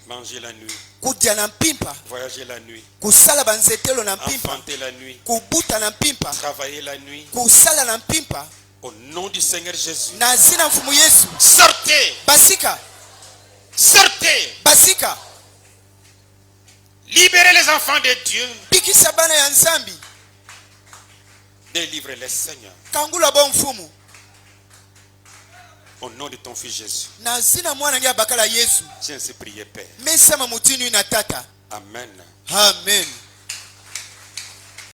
manger la nuit, kudya na mpimpa voyager la nuit, kusala banzetelo na mpimpa enfanter la nuit, kubuta na mpimpa travailler la nuit. kusala na mpimpa Au nom du Seigneur Jésus, na zina mfumu yesu sortez, basika sortez, basika libérez les enfants de Dieu, pikisa bana ya nzambi délivrez-les, Seigneur, kangula bo mfumu au nom de ton Fils Jésus. na zina mwana nge abakala yesu J'ai ainsi prié, Père. mesama mutinu na tata Amen. amen